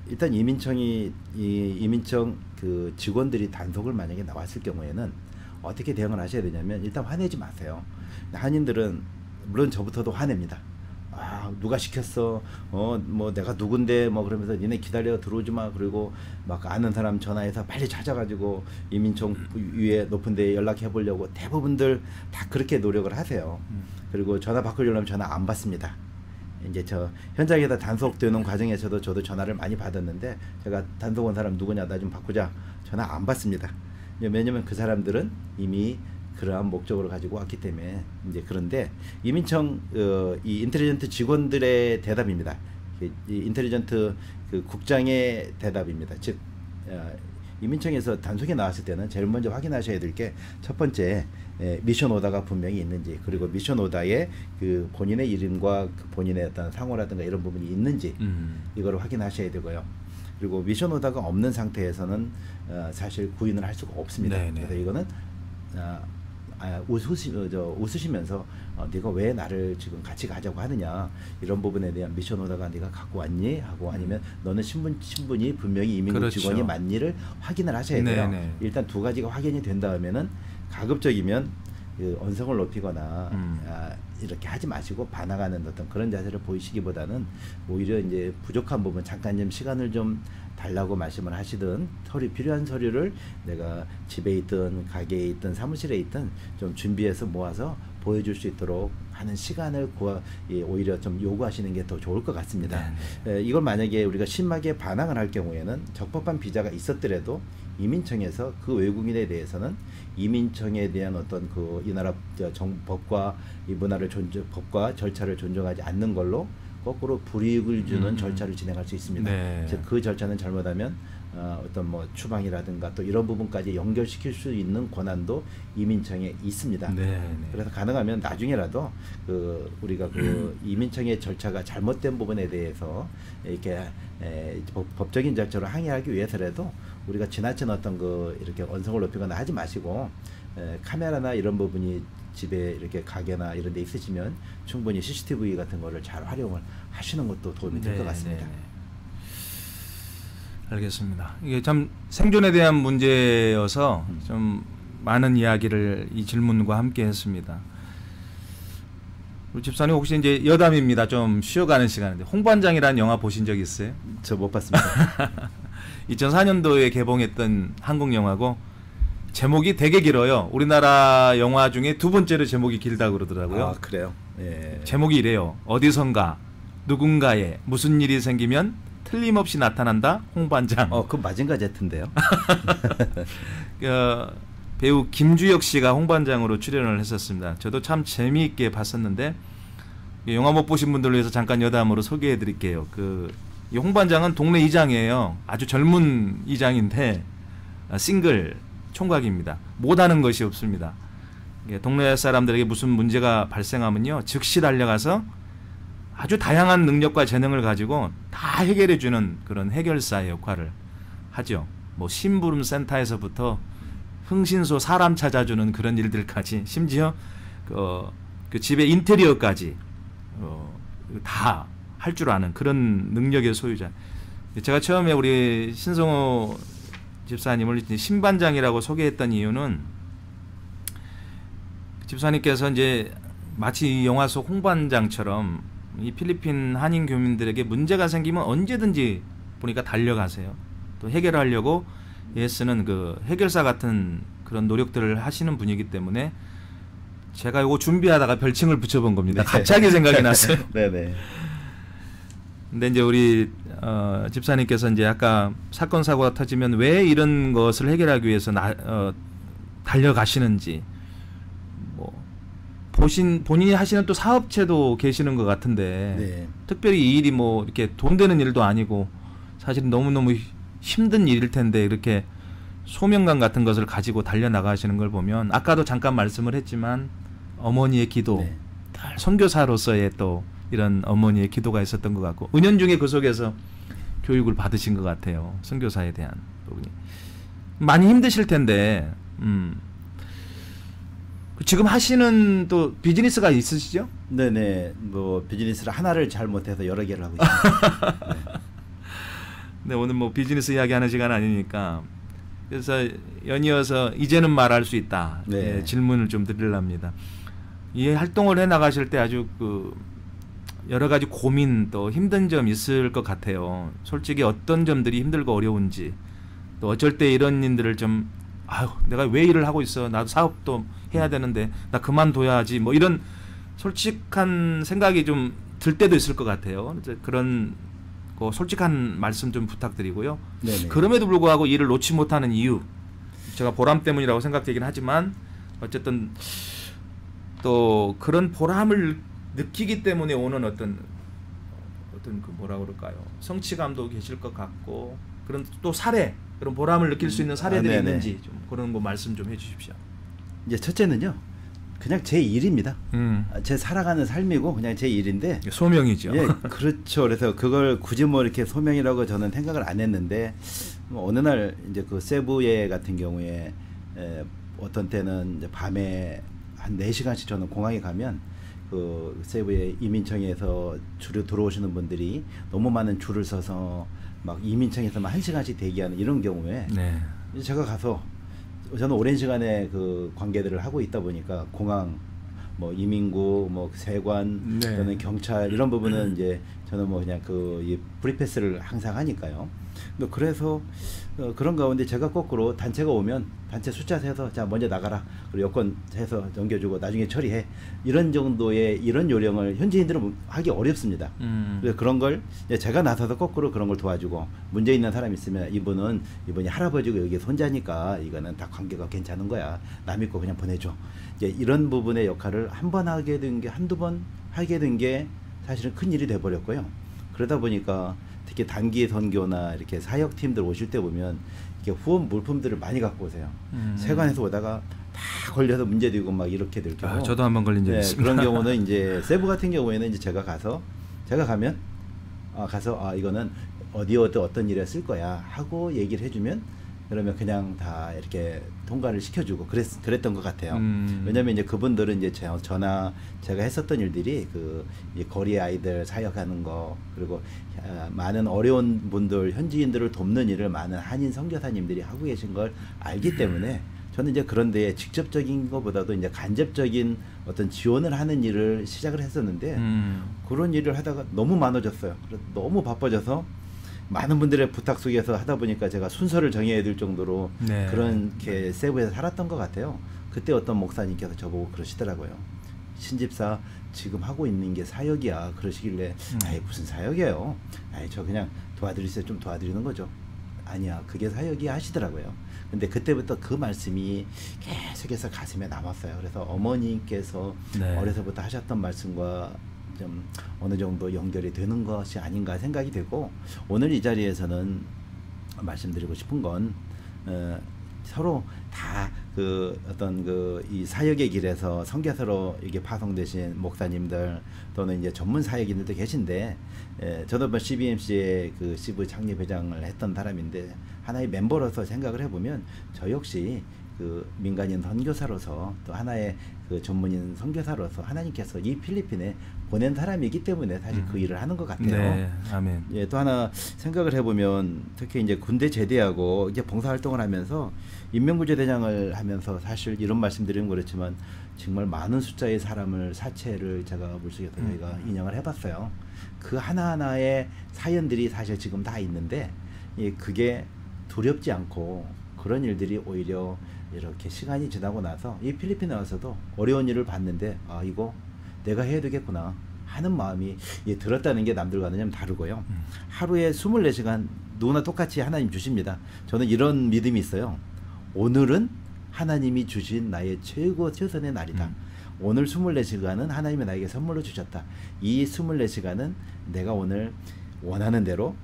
Speaker 2: 일단 이민청 그 직원들이 단속을 만약에 나왔을 경우에는 어떻게 대응을 하셔야 되냐면 일단 화내지 마세요. 한인들은 물론 저부터도 화냅니다. 누가 시켰어? 뭐 내가 누군데? 뭐 그러면서 니네 기다려 들어오지 마. 그리고 막 아는 사람 전화해서 빨리 찾아가지고 이민청 위에 높은 데 연락해 보려고 대부분들 다 그렇게 노력을 하세요. 그리고 전화 바꾸려면 전화 안 받습니다. 이제 저 현장에다 단속되는 과정에서도 저도 전화를 많이 받았는데 제가 단속 온 사람 누구냐 나 좀 바꾸자 전화 안 받습니다. 왜냐면 그 사람들은 이미 그러한 목적으로 가지고 왔기 때문에 이제 그런데 이민청 이 인텔리전트 직원들의 대답입니다. 이 인텔리전트 그 국장의 대답입니다. 즉 이민청에서 단속에 나왔을 때는 제일 먼저 확인하셔야 될 게 첫 번째 미션 오더가 분명히 있는지 그리고 미션 오더에 그 본인의 이름과 그 본인의 어떤 상호라든가 이런 부분이 있는지 이거를 확인하셔야 되고요. 그리고 미션 오더가 없는 상태에서는 사실 구인을 할 수가 없습니다.
Speaker 1: 네네.
Speaker 2: 그래서 이거는 웃으시면서 네가 왜 나를 지금 같이 가자고 하느냐 이런 부분에 대한 미션 오더가 네가 갖고 왔니? 하고 아니면 너는 신분이 분명히 이민국
Speaker 1: 그렇죠.
Speaker 2: 직원이 맞니를 확인을 하셔야 돼요.
Speaker 1: 네네.
Speaker 2: 일단 두 가지가 확인이 된 다음에는 가급적이면 그 언성을 높이거나 이렇게 하지 마시고 반항하는 어떤 그런 자세를 보이시기보다는 오히려 이제 부족한 부분 잠깐 좀 시간을 좀 달라고 말씀을 하시든 필요한 서류를 내가 집에 있든 가게에 있든 사무실에 있든 좀 준비해서 모아서 보여줄 수 있도록 하는 시간을 오히려 좀 요구하시는 게 더 좋을 것 같습니다. 이걸 만약에 우리가 심하게 반항을 할 경우에는 적법한 비자가 있었더라도 이민청에서 그 외국인에 대해서는 이민청에 대한 어떤 그 이 나라 법과 이 문화를 법과 절차를 존중하지 않는 걸로 거꾸로 불이익을 주는 절차를 진행할 수 있습니다.
Speaker 1: 네.
Speaker 2: 즉 그 절차는 잘못하면 어떤 뭐 추방이라든가 또 이런 부분까지 연결시킬 수 있는 권한도 이민청에 있습니다.
Speaker 1: 네.
Speaker 2: 그래서 가능하면 나중에라도 우리가 이민청의 절차가 잘못된 부분에 대해서 이렇게 법적인 절차로 항의하기 위해서라도 우리가 지나친 어떤 이렇게 언성을 높이거나 하지 마시고 카메라나 이런 부분이 집에 이렇게 가게나 이런 데 있으시면 충분히 CCTV 같은 거를 잘 활용을 하시는 것도 도움이 될 것 같습니다.
Speaker 1: 알겠습니다. 이게 참 생존에 대한 문제여서 좀 많은 이야기를 이 질문과 함께 했습니다. 우리 집사님 혹시 이제 여담입니다. 좀 쉬어가는 시간인데 홍반장이라는 영화 보신 적 있어요?
Speaker 2: 저 못 봤습니다.
Speaker 1: 2004년도에 개봉했던 한국 영화고 제목이 되게 길어요. 우리나라 영화 중에 두 번째로 제목이 길다고 그러더라고요.
Speaker 2: 그래요? 예.
Speaker 1: 제목이 이래요. 어디선가 누군가에 무슨 일이 생기면 틀림없이 나타난다 홍반장.
Speaker 2: 그건 마징가 제트인데요.
Speaker 1: 배우 김주혁 씨가 홍반장으로 출연을 했었습니다. 저도 참 재미있게 봤었는데 영화 못 보신 분들을 위해서 잠깐 여담으로 소개해 드릴게요. 이 홍반장은 동네 이장이에요. 아주 젊은 이장인데 싱글 총각입니다. 못하는 것이 없습니다. 동네 사람들에게 무슨 문제가 발생하면요, 즉시 달려가서 아주 다양한 능력과 재능을 가지고 다 해결해주는 그런 해결사의 역할을 하죠. 뭐 심부름 센터에서부터 흥신소 사람 찾아주는 그런 일들까지, 심지어 그 집의 인테리어까지 다 할 줄 아는 그런 능력의 소유자. 제가 처음에 우리 신성호 집사님을 신반장이라고 소개했던 이유는, 집사님께서 이제 마치 이 영화 속 홍반장처럼 이 필리핀 한인 교민들에게 문제가 생기면 언제든지 보니까 달려가세요. 또 해결하려고 애쓰는 그 해결사 같은 그런 노력들을 하시는 분이기 때문에 제가 이거 준비하다가 별칭을 붙여본 겁니다. 갑자기 생각이 났어요.
Speaker 2: 네네.
Speaker 1: 근데 이제 우리 집사님께서 이제 아까 사건 사고가 터지면 왜 이런 것을 해결하기 위해서 달려가시는지, 뭐 본인이 하시는 또 사업체도 계시는 것 같은데,
Speaker 2: 네.
Speaker 1: 특별히 이 일이 뭐 이렇게 돈 되는 일도 아니고 사실은 너무너무 힘든 일일 텐데 이렇게 소명감 같은 것을 가지고 달려나가시는 걸 보면, 아까도 잠깐 말씀을 했지만 어머니의 기도,
Speaker 2: 네.
Speaker 1: 선교사로서의 또 이런 어머니의 기도가 있었던 것 같고, 은연중에 그 속에서 교육을 받으신 것 같아요. 선교사에 대한 부분이 많이 힘드실 텐데, 지금 하시는 또 비즈니스가 있으시죠?
Speaker 2: 네네. 뭐 비즈니스를 하나를 잘 못해서 여러 개를 하고 있습니다. 네.
Speaker 1: 네, 오늘 뭐 비즈니스 이야기하는 시간 아니니까, 그래서 연이어서 이제는 말할 수 있다.
Speaker 2: 네.
Speaker 1: 예, 질문을 좀 드리려합니다. 이 활동을 해 나가실 때 아주 여러 가지 고민, 또 힘든 점 있을 것 같아요. 솔직히 어떤 점들이 힘들고 어려운지, 또 어쩔 때 이런 일들을 좀, 아유, 내가 왜 일을 하고 있어? 나도 사업도 해야 되는데 나 그만둬야지. 뭐 이런 솔직한 생각이 좀 들 때도 있을 것 같아요. 그런 솔직한 말씀 좀 부탁드리고요.
Speaker 2: 네네.
Speaker 1: 그럼에도 불구하고 일을 놓지 못하는 이유, 제가 보람 때문이라고 생각되긴 하지만 어쨌든 또 그런 보람을 느끼기 때문에 오는 어떤 그 뭐라 그럴까요? 성취감도 계실 것 같고, 그런 또 사례, 그런 보람을 느낄 수 있는 사례들이
Speaker 2: 네네.
Speaker 1: 있는지 좀 그런 거 말씀 좀 해주십시오.
Speaker 2: 이제 첫째는요, 그냥 제 일입니다. 제 살아가는 삶이고 그냥 제 일인데,
Speaker 1: 소명이죠.
Speaker 2: 예, 그렇죠. 그래서 그걸 굳이 뭐 이렇게 소명이라고 저는 생각을 안 했는데, 뭐 어느 날 이제 그 세부예 같은 경우에 어떤 때는 이제 밤에 한 4시간씩 저는 공항에 가면 그 세부의 이민청에서 줄에 들어오시는 분들이 너무 많은 줄을 서서 막 이민청에서만 1시간씩 대기하는 이런 경우에,
Speaker 1: 네.
Speaker 2: 제가 가서, 저는 오랜 시간에 그 관계들을 하고 있다 보니까 공항, 뭐 이민국, 뭐 세관,
Speaker 1: 네.
Speaker 2: 또는 경찰 이런 부분은 이제 저는 뭐 그냥 이 프리패스를 항상 하니까요. 그래서 그런 가운데 제가 거꾸로 단체가 오면 단체 숫자 세서 자 먼저 나가라, 그리고 여권 해서 넘겨주고 나중에 처리해, 이런 정도의 이런 요령을 현지인들은 하기 어렵습니다. 그래서 그런 걸 이제 제가 나서서 거꾸로 그런 걸 도와주고, 문제 있는 사람 있으면 이분이 할아버지고 여기 손자니까 이거는 다 관계가 괜찮은 거야, 남 믿고 그냥 보내줘, 이제 이런 부분의 역할을 한 번 하게 된 게, 한두 번 하게 된 게 사실은 큰 일이 돼버렸고요. 그러다 보니까 특히 단기 선교나 이렇게 사역팀들 오실 때 보면 이렇게 후원 물품들을 많이 갖고 오세요. 세관에서 오다가 다 걸려서 문제 되고 막 이렇게 될 경우.
Speaker 1: 저도 한번 걸린 적이 있습니다.
Speaker 2: 그런 경우는 이제 세부 같은 경우에는 이제 제가 가면 이거는 어떤 일에 쓸 거야 하고 얘기를 해주면, 그러면 그냥 다 이렇게 통과를 시켜주고 그랬던 것 같아요. 왜냐면 이제 그분들은 이제 저나 제가 했었던 일들이 이 거리 아이들 사역하는 거, 그리고 많은 어려운 분들, 현지인들을 돕는 일을 많은 한인 선교사님들이 하고 계신 걸 알기 때문에, 저는 이제 그런 데에 직접적인 것보다도 이제 간접적인 어떤 지원을 하는 일을 시작을 했었는데, 그런 일을 하다가 너무 많아졌어요. 그래서 너무 바빠져서 많은 분들의 부탁 속에서 하다 보니까 제가 순서를 정해야 될 정도로
Speaker 1: 네.
Speaker 2: 그렇게 세부에서 살았던 것 같아요. 그때 어떤 목사님께서 저보고 그러시더라고요. 신집사 지금 하고 있는 게 사역이야 그러시길래, 아이 무슨 사역이에요, 아이 저 그냥 도와드리세요, 좀 도와드리는 거죠. 아니야 그게 사역이야 하시더라고요. 근데 그때부터 그 말씀이 계속해서 가슴에 남았어요. 그래서 어머니께서
Speaker 1: 네.
Speaker 2: 어려서부터 하셨던 말씀과 좀 어느 정도 연결이 되는 것이 아닌가 생각이 되고, 오늘 이 자리에서는 말씀드리고 싶은 건 서로 다 그 어떤 그 이 사역의 길에서 선교사로 이게 파송되신 목사님들 또는 이제 전문 사역인들도 계신데, 저도 뭐 CBMC의 그 시부 창립회장을 했던 사람인데 하나의 멤버로서 생각을 해보면 저 역시 그 민간인 선교사로서 또 하나의 그 전문인 선교사로서 하나님께서 이 필리핀에 보낸 사람이기 때문에 사실 그 일을 하는 것 같아요.
Speaker 1: 네, 아멘.
Speaker 2: 예, 또 하나 생각을 해보면 특히 이제 군대 제대하고 이제 봉사활동을 하면서 인명구조대장을 하면서 사실 이런 말씀드리는 그렇지만 정말 많은 숫자의 사람을 사체를 제가 물속에서 저희가 인양을 해봤어요. 그 하나하나의 사연들이 사실 지금 다 있는데, 예, 그게 두렵지 않고 그런 일들이 오히려 이렇게 시간이 지나고 나서 이 필리핀에 와서도 어려운 일을 봤는데 아 이거 내가 해야 되겠구나 하는 마음이 들었다는 게 남들과는 좀 다르고요. 하루에 24시간 누구나 똑같이 하나님 주십니다. 저는 이런 믿음이 있어요. 오늘은 하나님이 주신 나의 최선의 날이다. 오늘 24시간은 하나님이 나에게 선물로 주셨다. 이 24시간은 내가 오늘 원하는 대로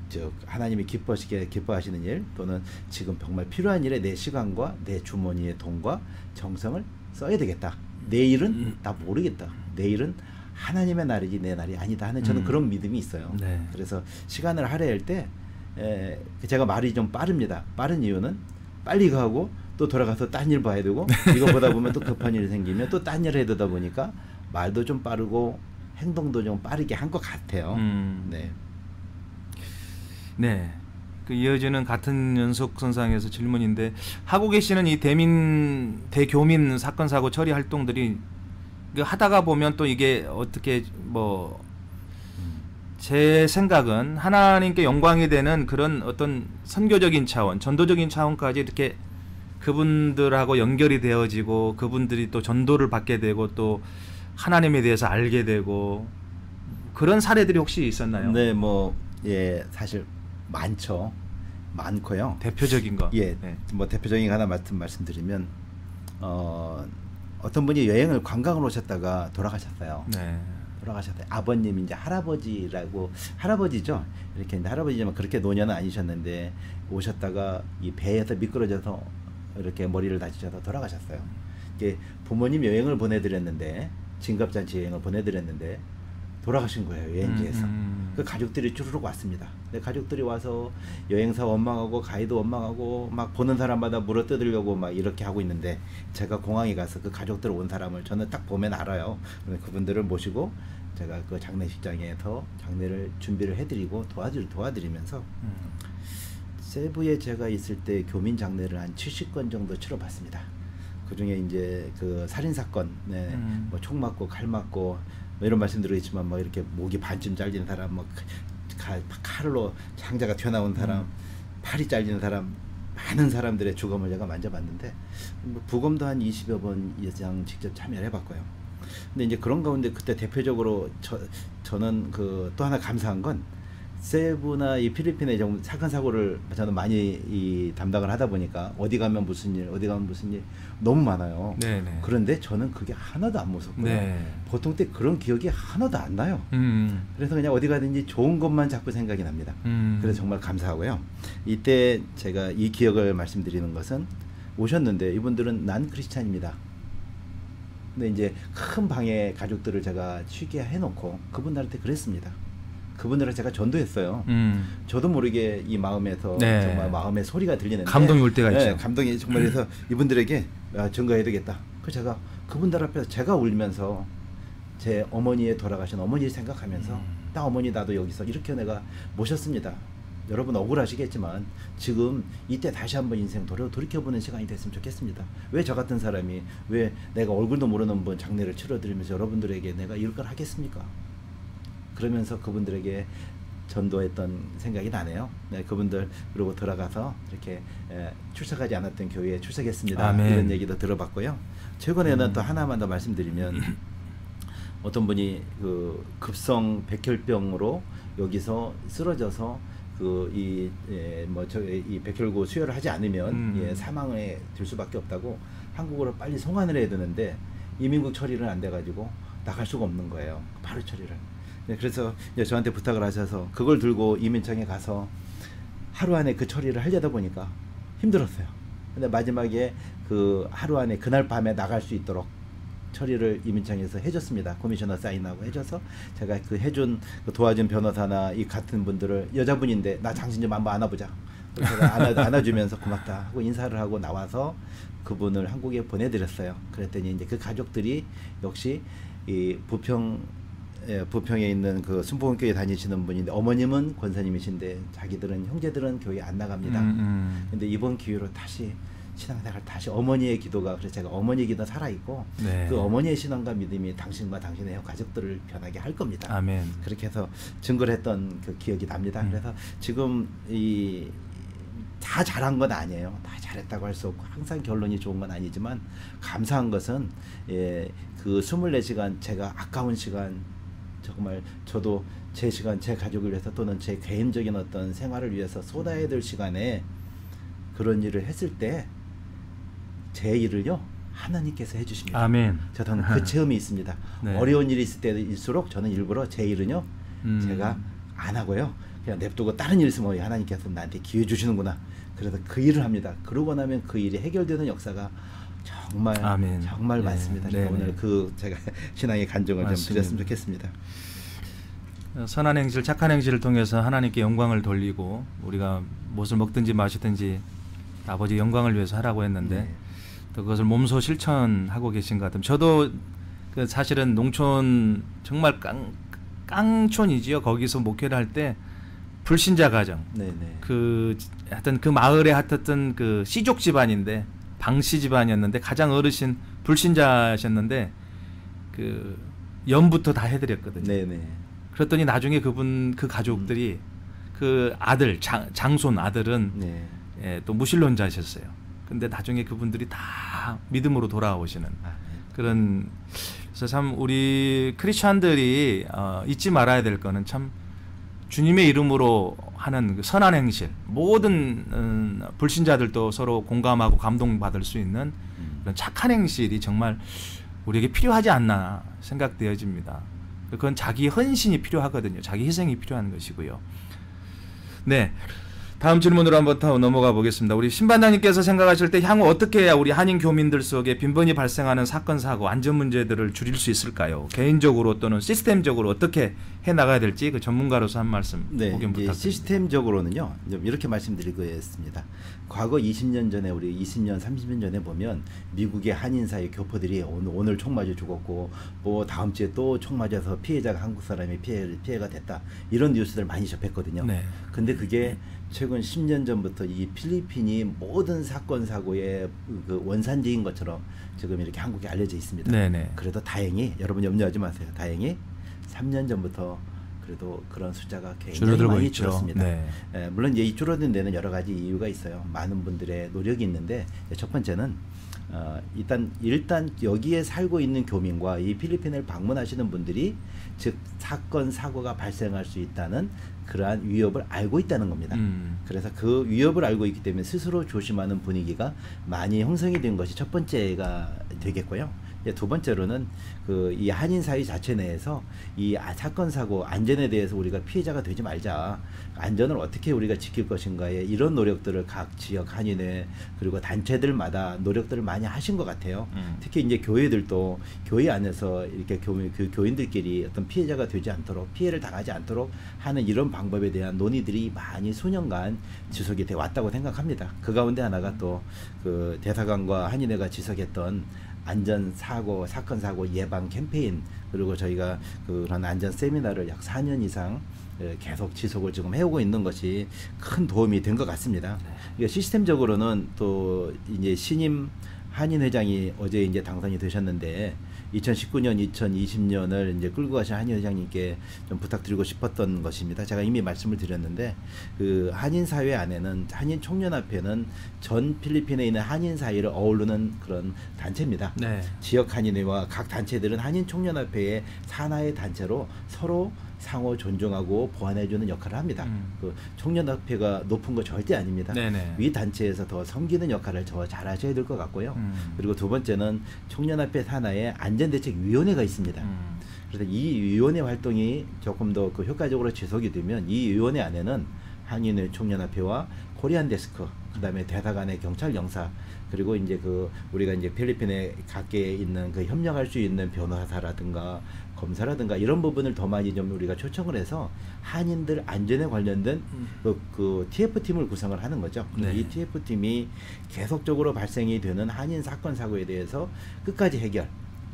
Speaker 2: 즉 하나님이 기뻐하시는 일 또는 지금 정말 필요한 일에 내 시간과 내 주머니의 돈과 정성을 써야 되겠다. 내일은 나 모르겠다. 내일은 하나님의 날이지 내 날이 아니다 하는 저는 그런 믿음이 있어요.
Speaker 1: 네.
Speaker 2: 그래서 시간을 할애할 때 제가 말이 좀 빠릅니다. 빠른 이유는 빨리 가고 또 돌아가서 딴 일 봐야 되고 이거 보다 보면 또 급한 일이 생기면 또 딴 일을 해야 되다 보니까 말도 좀 빠르고 행동도 좀 빠르게 한 것 같아요. 네.
Speaker 1: 네. 그 이어지는 같은 연속선상에서 질문인데 하고 계시는 이 대교민 사건 사고 처리 활동들이 하다가 보면 또 이게 어떻게 뭐 제 생각은 하나님께 영광이 되는 그런 어떤 선교적인 차원, 전도적인 차원까지 이렇게 그분들하고 연결이 되어지고 그분들이 또 전도를 받게 되고 또 하나님에 대해서 알게 되고 그런 사례들이 혹시 있었나요?
Speaker 2: 네, 뭐 예, 사실 많죠. 많고요.
Speaker 1: 대표적인 거.
Speaker 2: 예,
Speaker 1: 네.
Speaker 2: 뭐 대표적인 거 하나 말씀드리면 어떤 분이 여행을 관광을 오셨다가 돌아가셨어요.
Speaker 1: 네.
Speaker 2: 돌아가셨어요. 아버님 이제 할아버지라고 할아버지죠. 이렇게 이제 할아버지지만 그렇게 노년은 아니셨는데 오셨다가 이 배에서 미끄러져서 이렇게 머리를 다치셔서 돌아가셨어요. 이게 부모님 여행을 보내드렸는데 진갑잔치 여행을 보내드렸는데 돌아가신 거예요. 여행지에서. 그 가족들이 쭈르륵 왔습니다. 근데 가족들이 와서 여행사 원망하고 가이드 원망하고 막 보는 사람마다 물어뜯으려고 막 이렇게 하고 있는데 제가 공항에 가서 그 가족들 온 사람을 저는 딱 보면 알아요. 그분들을 모시고 제가 그 장례식장에서 장례를 준비를 해드리고 도와드리면서 세부에 제가 있을 때 교민 장례를 한 70건 정도 치러봤습니다. 그 중에 이제 그 살인 사건, 네, 뭐 총 맞고 칼 맞고 뭐 이런 말씀 드리겠지만 뭐 이렇게 목이 반쯤 잘리는 사람, 뭐 칼로 창자가 튀어나온 사람, 팔이 잘리는 사람, 많은 사람들의 죽음을 제가 만져봤는데 뭐 부검도 한 20여 번 이상 직접 참여를 해봤고요. 근데 이제 그런 가운데 그때 대표적으로 저는 그 또 하나 감사한 건 세부나 이 필리핀의 좀 사건 사고를 저는 많이 담당을 하다 보니까 어디 가면 무슨 일 너무 많아요.
Speaker 1: 네네.
Speaker 2: 그런데 저는 그게 하나도 안 무섭고요.
Speaker 1: 네.
Speaker 2: 보통 때 그런 기억이 하나도 안 나요. 그래서 그냥 어디 가든지 좋은 것만 자꾸 생각이 납니다. 그래서 정말 감사하고요. 이때 제가 이 기억을 말씀드리는 것은 오셨는데 이분들은 난 크리스찬입니다. 근데 이제 큰 방에 가족들을 제가 쉬게 해놓고 그분들한테 그랬습니다. 그분들은 제가 전도했어요. 저도 모르게 이 마음에서
Speaker 1: 네.
Speaker 2: 정말 마음의 소리가 들리는데
Speaker 1: 감동이 올 때가
Speaker 2: 네,
Speaker 1: 있죠.
Speaker 2: 감동이 정말 그래서 이분들에게 증거해야 되겠다. 그래서 제가 그분들 앞에서 제가 울면서 제 어머니의 돌아가신 어머니를 생각하면서 나 어머니 나도 여기서 이렇게 내가 모셨습니다. 여러분 억울하시겠지만 지금 이때 다시 한번 인생 돌이켜보는 시간이 됐으면 좋겠습니다. 왜 저 같은 사람이 왜 내가 얼굴도 모르는 분 장례를 치러드리면서 여러분들에게 내가 이럴 걸 하겠습니까? 그러면서 그분들에게 전도했던 생각이 나네요. 네, 그분들 그리고 돌아가서 이렇게 출석하지 않았던 교회에 출석했습니다.
Speaker 1: 아멘.
Speaker 2: 이런 얘기도 들어봤고요. 최근에는 또 하나만 더 말씀드리면 어떤 분이 그 급성 백혈병으로 여기서 쓰러져서 이 백혈구 수혈을 하지 않으면 사망에 들 수밖에 없다고 한국으로 빨리 송환을 해야 되는데 이민국 처리는 안 돼가지고 나갈 수가 없는 거예요. 바로 처리를. 네, 그래서 이제 저한테 부탁을 하셔서 그걸 들고 이민청에 가서 하루 안에 그 처리를 하려다 보니까 힘들었어요. 근데 마지막에 그 하루 안에 그날 밤에 나갈 수 있도록 처리를 이민청에서 해줬습니다. 코미셔너 사인하고 해줘서 제가 그 해준 그 도와준 변호사나 이 같은 분들을 여자분인데 나 당신 좀 한번 안아보자. 그래서 제가 안아주면서 고맙다 하고 인사를 하고 나와서 그분을 한국에 보내드렸어요. 그랬더니 이제 그 가족들이 역시 이 부평에 있는 그 순복음교회 다니시는 분인데 어머님은 권사님이신데 자기들은 형제들은 교회 안 나갑니다. 근데 이번 기회로 다시 신앙생활 다시 어머니의 기도가 그래서 제가 어머니 기도 살아 있고
Speaker 1: 네.
Speaker 2: 그 어머니의 신앙과 믿음이 당신과 당신의 가족들을 변하게 할 겁니다.
Speaker 1: 아멘.
Speaker 2: 그렇게 해서 증거를 했던 그 기억이 납니다. 그래서 지금 이 다 잘한 건 아니에요. 다 잘했다고 할 수 없고 항상 결론이 좋은 건 아니지만 감사한 것은 그 24시간 제가 아까운 시간 정말 저도 제 시간 제 가족을 위해서 또는 제 개인적인 어떤 생활을 위해서 쏟아야 될 시간에 그런 일을 했을 때 제 일을요 하나님께서 해주십니다.
Speaker 1: 아멘.
Speaker 2: 저는 그 체험이 있습니다.
Speaker 1: 네.
Speaker 2: 어려운 일이 있을 때일수록 저는 일부러 제 일은요 제가 안 하고요 그냥 냅두고 다른 일 있으면 하나님께서 나한테 기회 주시는구나. 그래서 그 일을 합니다. 그러고 나면 그 일이 해결되는 역사가 정말
Speaker 1: 아멘.
Speaker 2: 정말
Speaker 1: 네.
Speaker 2: 많습니다.
Speaker 1: 네.
Speaker 2: 오늘 그 제가 신앙의 간증을 좀
Speaker 1: 맞습니다.
Speaker 2: 드렸으면 좋겠습니다.
Speaker 1: 선한 행실, 착한 행실을 통해서 하나님께 영광을 돌리고 우리가 무엇을 먹든지 마시든지 아버지 영광을 위해서 하라고 했는데
Speaker 2: 네.
Speaker 1: 또 그것을 몸소 실천하고 계신 것 같아요. 저도 그 사실은 농촌 정말 깡촌이지요. 거기서 목회를 할 때 불신자 가정,
Speaker 2: 네네.
Speaker 1: 그 하여튼 그 마을에 하여튼 그 씨족 집안인데 방씨 집안이었는데 가장 어르신 불신자셨는데 그 연부터 다 해드렸거든요.
Speaker 2: 네네.
Speaker 1: 그랬더니 나중에 그 가족들이 그 아들 장손 아들은
Speaker 2: 네.
Speaker 1: 또 무신론자셨어요. 근데 나중에 그분들이 다 믿음으로 돌아오시는 그런. 그래서 참 우리 크리스찬들이 잊지 말아야 될 거는 참 주님의 이름으로 하는 그 선한 행실, 모든 불신자들도 서로 공감하고 감동받을 수 있는 그런 착한 행실이 정말 우리에게 필요하지 않나 생각되어집니다. 그건 자기 헌신이 필요하거든요. 자기 희생이 필요한 것이고요. 네, 다음 질문으로 한번 더 넘어가 보겠습니다. 우리 신반장님께서 생각하실 때 향후 어떻게 해야 우리 한인 교민들 속에 빈번히 발생하는 사건, 사고, 안전 문제들을 줄일 수 있을까요? 개인적으로 또는 시스템적으로 어떻게 해나가야 될지 그 전문가로서 한 말씀
Speaker 2: 네,
Speaker 1: 의견 부탁드립니다.
Speaker 2: 시스템적으로는요. 이렇게 말씀드리겠습니다. 과거 20년 전에 우리 20년, 30년 전에 보면 미국의 한인 사회 교포들이 오늘 총 맞아 죽었고 뭐 다음 주에 또 총 맞아서 피해자가 한국 사람이 피해가 됐다. 이런 뉴스들 많이 접했거든요.
Speaker 1: 네.
Speaker 2: 근데 그게 최근 10년 전부터 이 필리핀이 모든 사건 사고의 그 원산지인 것처럼 지금 이렇게 한국에 알려져 있습니다.
Speaker 1: 네네.
Speaker 2: 그래도 다행히 여러분 염려하지 마세요. 다행히 3년 전부터 그래도 그런 숫자가 굉장히
Speaker 1: 줄어들고
Speaker 2: 많이
Speaker 1: 있죠.
Speaker 2: 줄었습니다.
Speaker 1: 네.
Speaker 2: 물론 이제 이 줄어든 데는 여러 가지 이유가 있어요. 많은 분들의 노력이 있는데 첫 번째는 일단 여기에 살고 있는 교민과 이 필리핀을 방문하시는 분들이 즉 사건 사고가 발생할 수 있다는 그러한 위협을 알고 있다는 겁니다. 그래서 그 위협을 알고 있기 때문에 스스로 조심하는 분위기가 많이 형성이 된 것이 첫 번째가 되겠고요. 두 번째로는 이 한인 사회 자체 내에서 이 사건 사고 안전에 대해서 우리가 피해자가 되지 말자, 안전을 어떻게 우리가 지킬 것인가에 이런 노력들을 각 지역 한인회 그리고 단체들마다 노력들을 많이 하신 것 같아요. 특히 이제 교회들도 교회 안에서 이렇게 교인들끼리 어떤 피해자가 되지 않도록 피해를 당하지 않도록 하는 이런 방법에 대한 논의들이 많이 수년간 지속이 돼 왔다고 생각합니다. 그 가운데 하나가 또 그 대사관과 한인회가 지속했던 안전 사고, 사건 사고 예방 캠페인 그리고 저희가 그런 안전 세미나를 약 4년 이상 계속 지속을 지금 해오고 있는 것이 큰 도움이 된 것 같습니다. 이게 시스템적으로는 또 이제 신임 한인 회장이 어제 이제 당선이 되셨는데 2019년, 2020년을 이제 끌고 가신 한인 회장님께 좀 부탁드리고 싶었던 것입니다. 제가 이미 말씀을 드렸는데 그 한인 사회 안에는 한인 총연합회는 전 필리핀에 있는 한인 사회를 어우르는 그런 단체입니다.
Speaker 1: 네.
Speaker 2: 지역 한인회와 각 단체들은 한인 총연합회의 산하의 단체로 서로 상호 존중하고 보완해주는 역할을 합니다. 그 총연합회가 높은 거 절대 아닙니다.
Speaker 1: 네네.
Speaker 2: 위 단체에서 더 섬기는 역할을 더 잘하셔야 될 것 같고요. 그리고 두 번째는 총연합회 산하에 안전대책위원회가 있습니다. 그래서 이 위원회 활동이 조금 더 효과적으로 지속이 되면 이 위원회 안에는 한인회 총연합회와 코리안 데스크 그다음에 대사관의 경찰 영사, 그리고 이제 그 우리가 이제 필리핀에 각계에 있는 그 협력할 수 있는 변호사라든가 검사라든가 이런 부분을 더 많이 좀 우리가 초청을 해서 한인들 안전에 관련된 그 TF팀을 구성을 하는 거죠.
Speaker 1: 네.
Speaker 2: 이 TF팀이 계속적으로 발생이 되는 한인 사건 사고에 대해서 끝까지 해결,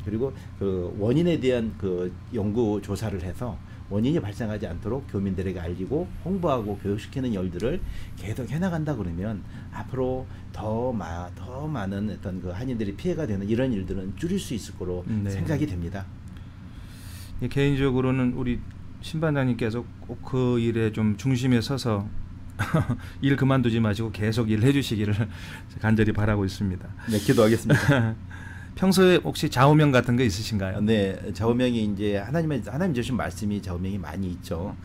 Speaker 2: 그리고 그 원인에 대한 그 연구 조사를 해서 원인이 발생하지 않도록 교민들에게 알리고 홍보하고 교육시키는 일들을 계속 해나간다 그러면 앞으로 더 많은 어떤 그 한인들이 피해가 되는 이런 일들은 줄일 수 있을 거로
Speaker 1: 네.
Speaker 2: 생각이 됩니다.
Speaker 1: 개인적으로는 우리 신반장님께서 꼭 그 일에 좀 중심에 서서 일 그만두지 마시고 계속 일해 주시기를 간절히 바라고 있습니다.
Speaker 2: 네, 기도하겠습니다.
Speaker 1: 평소에 혹시 좌우명 같은 거 있으신가요?
Speaker 2: 네, 좌우명이 이제 하나님 주신 말씀이 좌우명이 많이 있죠.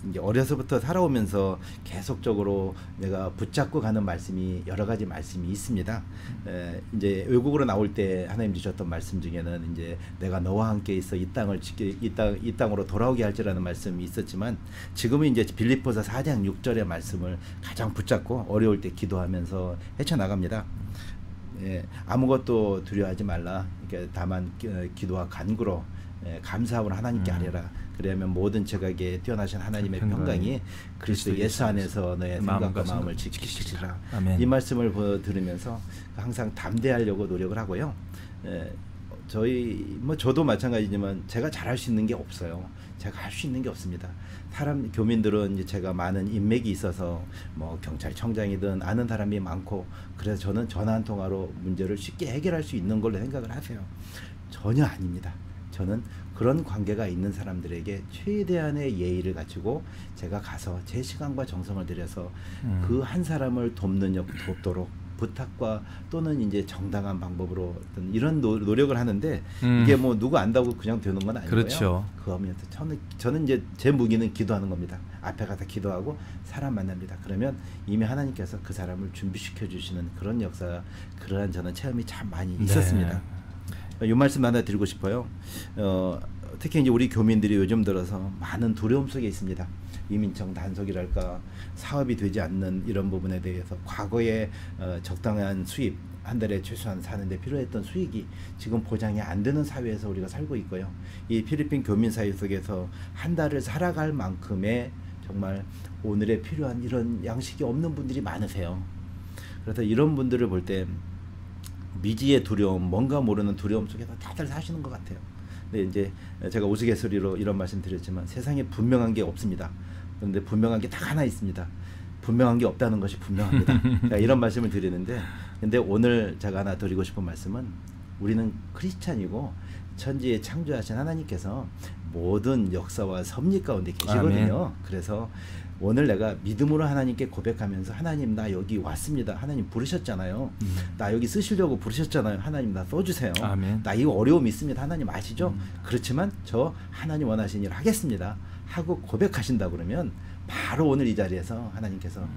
Speaker 2: 이제 어려서부터 살아오면서 계속적으로 내가 붙잡고 가는 말씀이 여러 가지 말씀이 있습니다. 이제 외국으로 나올 때 하나님 주셨던 말씀 중에는 이제 내가 너와 함께 있어 이 땅으로 돌아오게 할지라는 말씀이 있었지만, 지금은 이제 빌립보서 4장 6절의 말씀을 가장 붙잡고 어려울 때 기도하면서 헤쳐나갑니다. 아무것도 두려워하지 말라. 그러니까 다만 기도와 간구로 감사함으로 하나님께 하리라. 그러면 모든 죄악에 뛰어나신 하나님의 평강이 그리스도 예수 안에서 너의 생각과 마음을 지키시리라. 이 말씀을 들으면서 항상 담대하려고 노력을 하고요. 저도 마찬가지지만 제가 잘할 수 있는 게 없어요. 제가 할 수 있는 게 없습니다. 교민들은 이제 제가 많은 인맥이 있어서 뭐 경찰청장이든 아는 사람이 많고, 그래서 저는 전화 한 통화로 문제를 쉽게 해결할 수 있는 걸로 생각을 하세요. 전혀 아닙니다. 저는 그런 관계가 있는 사람들에게 최대한의 예의를 갖추고 제가 가서 제 시간과 정성을 들여서 그 한 사람을 돕도록 부탁과 또는 이제 정당한 방법으로 어떤 이런 노력을 하는데, 이게 뭐 누구 안다고 그냥 되는 건 아니고요.
Speaker 1: 그렇죠.
Speaker 2: 그러면서 저는 이제 제 무기는 기도하는 겁니다. 앞에 가서 기도하고 사람 만납니다. 그러면 이미 하나님께서 그 사람을 준비시켜 주시는 그런 역사, 그러한 저는 체험이 참 많이 있었습니다. 이 말씀 하나 드리고 싶어요. 특히 이제 우리 교민들이 요즘 들어서 많은 두려움 속에 있습니다. 이민청 단속이랄까, 사업이 되지 않는 이런 부분에 대해서 과거에 적당한 수입, 한 달에 최소한 사는데 필요했던 수익이 지금 보장이 안 되는 사회에서 우리가 살고 있고요. 이 필리핀 교민 사회 속에서 한 달을 살아갈 만큼의 정말 오늘에 필요한 이런 양식이 없는 분들이 많으세요. 그래서 이런 분들을 볼 때 미지의 두려움, 뭔가 모르는 두려움 속에서 다들 사시는 것 같아요. 근데 이제 제가 우스갯소리로 이런 말씀 드렸지만 세상에 분명한 게 없습니다. 그런데 분명한 게 딱 하나 있습니다. 분명한 게 없다는 것이 분명합니다. 이런 말씀을 드리는데, 근데 오늘 제가 하나 드리고 싶은 말씀은, 우리는 크리스찬이고 천지에 창조하신 하나님께서 모든 역사와 섭리 가운데 계시거든요. 아멘. 그래서 오늘 내가 믿음으로 하나님께 고백하면서, 하나님 나 여기 왔습니다. 하나님 부르셨잖아요. 나 여기 쓰시려고 부르셨잖아요. 하나님 나 써주세요. 아멘. 나 이거 어려움 있습니다. 하나님 아시죠? 그렇지만 저 하나님 원하신 일 하겠습니다 하고 고백하신다 그러면 바로 오늘 이 자리에서 하나님께서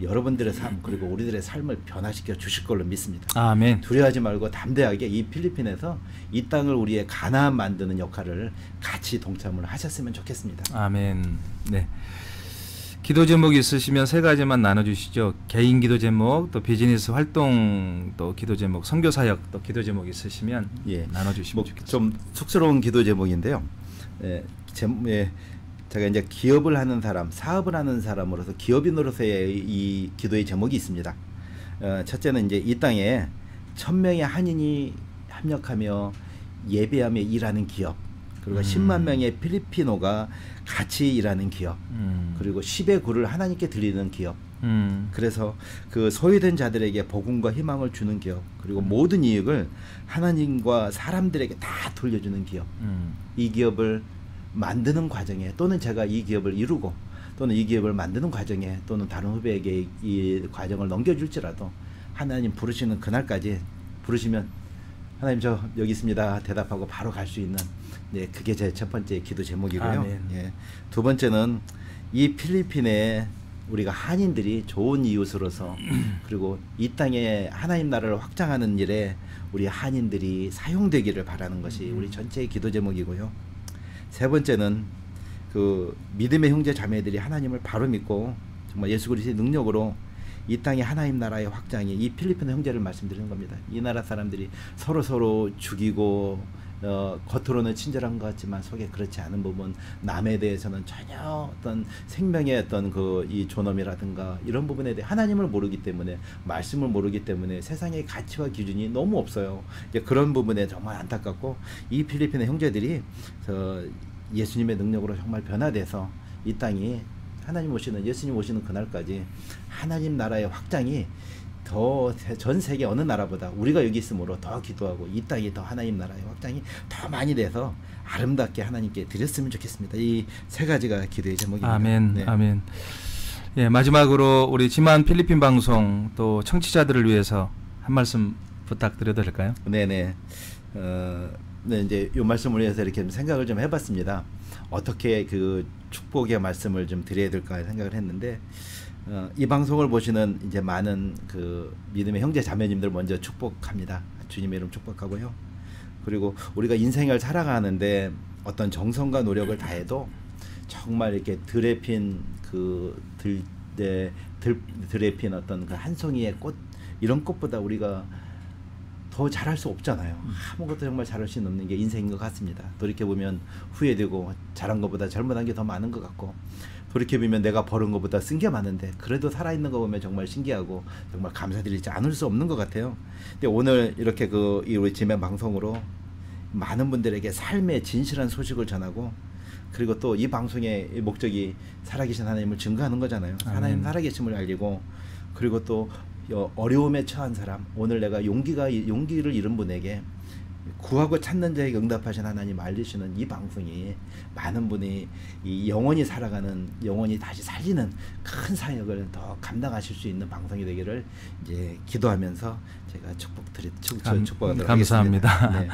Speaker 2: 여러분들의 삶, 그리고 우리들의 삶을 변화시켜 주실 걸로 믿습니다. 아멘. 두려워하지 말고 담대하게 이 필리핀에서 이 땅을 우리의 가나안 만드는 역할을 같이 동참을 하셨으면 좋겠습니다.
Speaker 1: 아멘. 네. 기도 제목 있으시면 세 가지만 나눠주시죠. 개인 기도 제목, 또 비즈니스 활동, 또 기도 제목, 선교 사역, 또 기도 제목 있으시면 나눠주시면 좋겠습니다.
Speaker 2: 좀 쑥스러운 기도 제목인데요. 제가 이제 기업을 하는 사람, 사업을 하는 사람으로서 기업인으로서의 이 기도의 제목이 있습니다. 첫째는 이제 이 땅에 1000명의 한인이 합력하며 예배하며 일하는 기업, 그리고 10만 명의 필리피노가 같이 일하는 기업, 그리고 10의 구를 하나님께 드리는 기업, 그래서 그 소외된 자들에게 복음과 희망을 주는 기업, 그리고 모든 이익을 하나님과 사람들에게 다 돌려주는 기업, 이 기업을 만드는 과정에, 또는 제가 이 기업을 이루고 또는 이 기업을 만드는 과정에, 또는 다른 후배에게 이 과정을 넘겨줄지라도 하나님 부르시는 그날까지, 부르시면 하나님 저 여기 있습니다 대답하고 바로 갈 수 있는, 그게 제 첫 번째 기도 제목이고요. 두 번째는 이 필리핀에 우리가 한인들이 좋은 이웃으로서 그리고 이 땅에 하나님 나라를 확장하는 일에 우리 한인들이 사용되기를 바라는 것이 우리 전체의 기도 제목이고요. 세 번째는 그 믿음의 형제 자매들이 하나님을 바로 믿고 정말 예수 그리스도의 능력으로 이 땅이 하나님 나라의 확장이 이 필리핀 형제를 말씀드리는 겁니다. 이 나라 사람들이 서로 죽이고 겉으로는 친절한 것 같지만 속에 그렇지 않은 부분, 남에 대해서는 전혀 어떤 생명의 어떤 이 존엄이라든가 이런 부분에 대해 하나님을 모르기 때문에, 말씀을 모르기 때문에 세상의 가치와 기준이 너무 없어요. 이제 그런 부분에 정말 안타깝고, 이 필리핀의 형제들이 예수님의 능력으로 정말 변화돼서 이 땅이 하나님 오시는, 예수님 오시는 그날까지 하나님 나라의 확장이 더 전 세계 어느 나라보다 우리가 여기 있으므로 더 기도하고 이 땅이 더 하나님 나라의 확장이 더 많이 돼서 아름답게 하나님께 드렸으면 좋겠습니다. 이 세 가지가 기도의 제목입니다.
Speaker 1: 아멘.
Speaker 2: 네.
Speaker 1: 아멘. 예, 마지막으로 우리 지만 필리핀 방송 또 청취자들을 위해서 한 말씀 부탁드려도 될까요?
Speaker 2: 네네. 네, 이제 이 말씀을 위해서 이렇게 좀 생각을 좀 해봤습니다. 어떻게 그 축복의 말씀을 좀 드려야 될까 생각을 했는데, 이 방송을 보시는 이제 많은 그 믿음의 형제 자매님들 먼저 축복합니다. 주님의 이름 축복하고요. 그리고 우리가 인생을 살아가는데 어떤 정성과 노력을 다해도 정말 이렇게 들에 핀 들에 핀 어떤 그 한 송이의 꽃, 이런 꽃보다 우리가 더 잘할 수 없잖아요. 아무것도 정말 잘할 수 없는 게 인생인 것 같습니다. 돌이켜보면 후회되고 잘한 것보다 잘못한 게 더 많은 것 같고, 돌이켜보면 내가 벌은 것보다 쓴 게 많은데 그래도 살아있는 거 보면 정말 신기하고 정말 감사드리지 않을 수 없는 것 같아요. 근데 오늘 이렇게 이 우리 지멘 방송으로 많은 분들에게 삶의 진실한 소식을 전하고, 그리고 또 이 방송의 목적이 살아계신 하나님을 증거하는 거잖아요. 하나님 살아계심을 알리고, 그리고 또 어려움에 처한 사람, 오늘 내가 용기를 잃은 분에게 구하고 찾는 자에게 응답하신 하나님 알리시는 이 방송이 많은 분이 이 영원히 살아가는, 영원히 다시 살리는 큰 사역을 더 감당하실 수 있는 방송이 되기를 이제 기도하면서 제가 축복하도록
Speaker 1: 감사합니다.
Speaker 2: 하겠습니다. 네.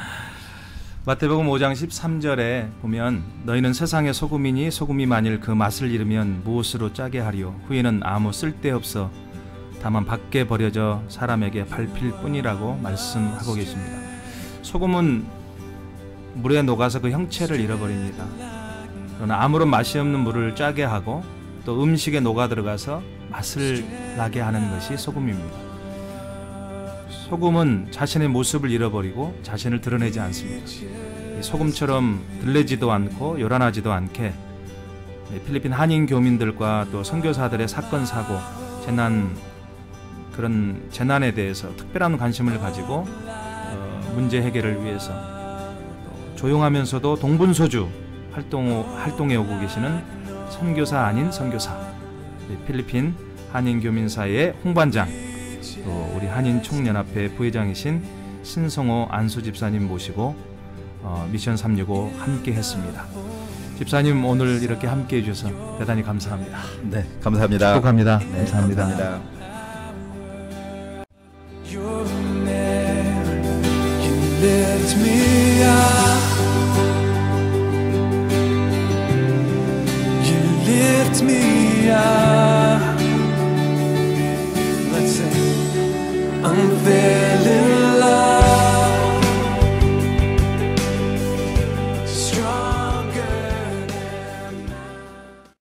Speaker 1: 마태복음 5장 13절에 보면 너희는 세상의 소금이니 소금이 만일 그 맛을 잃으면 무엇으로 짜게 하리요 후에는 아무 쓸데없어 다만 밖에 버려져 사람에게 밟힐 뿐이라고 말씀하고 계십니다. 소금은 물에 녹아서 그 형체를 잃어버립니다. 그러나 아무런 맛이 없는 물을 짜게 하고 또 음식에 녹아 들어가서 맛을 나게 하는 것이 소금입니다. 소금은 자신의 모습을 잃어버리고 자신을 드러내지 않습니다. 소금처럼 들레지도 않고 요란하지도 않게 필리핀 한인 교민들과 또 선교사들의 사건, 사고, 그런 재난에 대해서 특별한 관심을 가지고 문제 해결을 위해서 조용하면서도 동분서주 활동해 오고 계시는 선교사 아닌 선교사, 필리핀 한인교민사회의 홍반장, 또 우리 한인총연합회 부회장이신 신성호 안수 집사님 모시고 미션 365 함께 했습니다. 집사님 오늘 이렇게 함께 해주셔서 대단히 감사합니다.
Speaker 2: 네, 감사합니다.
Speaker 1: 축복합니다.
Speaker 2: 네,
Speaker 1: 감사합니다.
Speaker 2: 감사합니다.
Speaker 3: Lift me up. You lift me up. Let's sing. Unfair.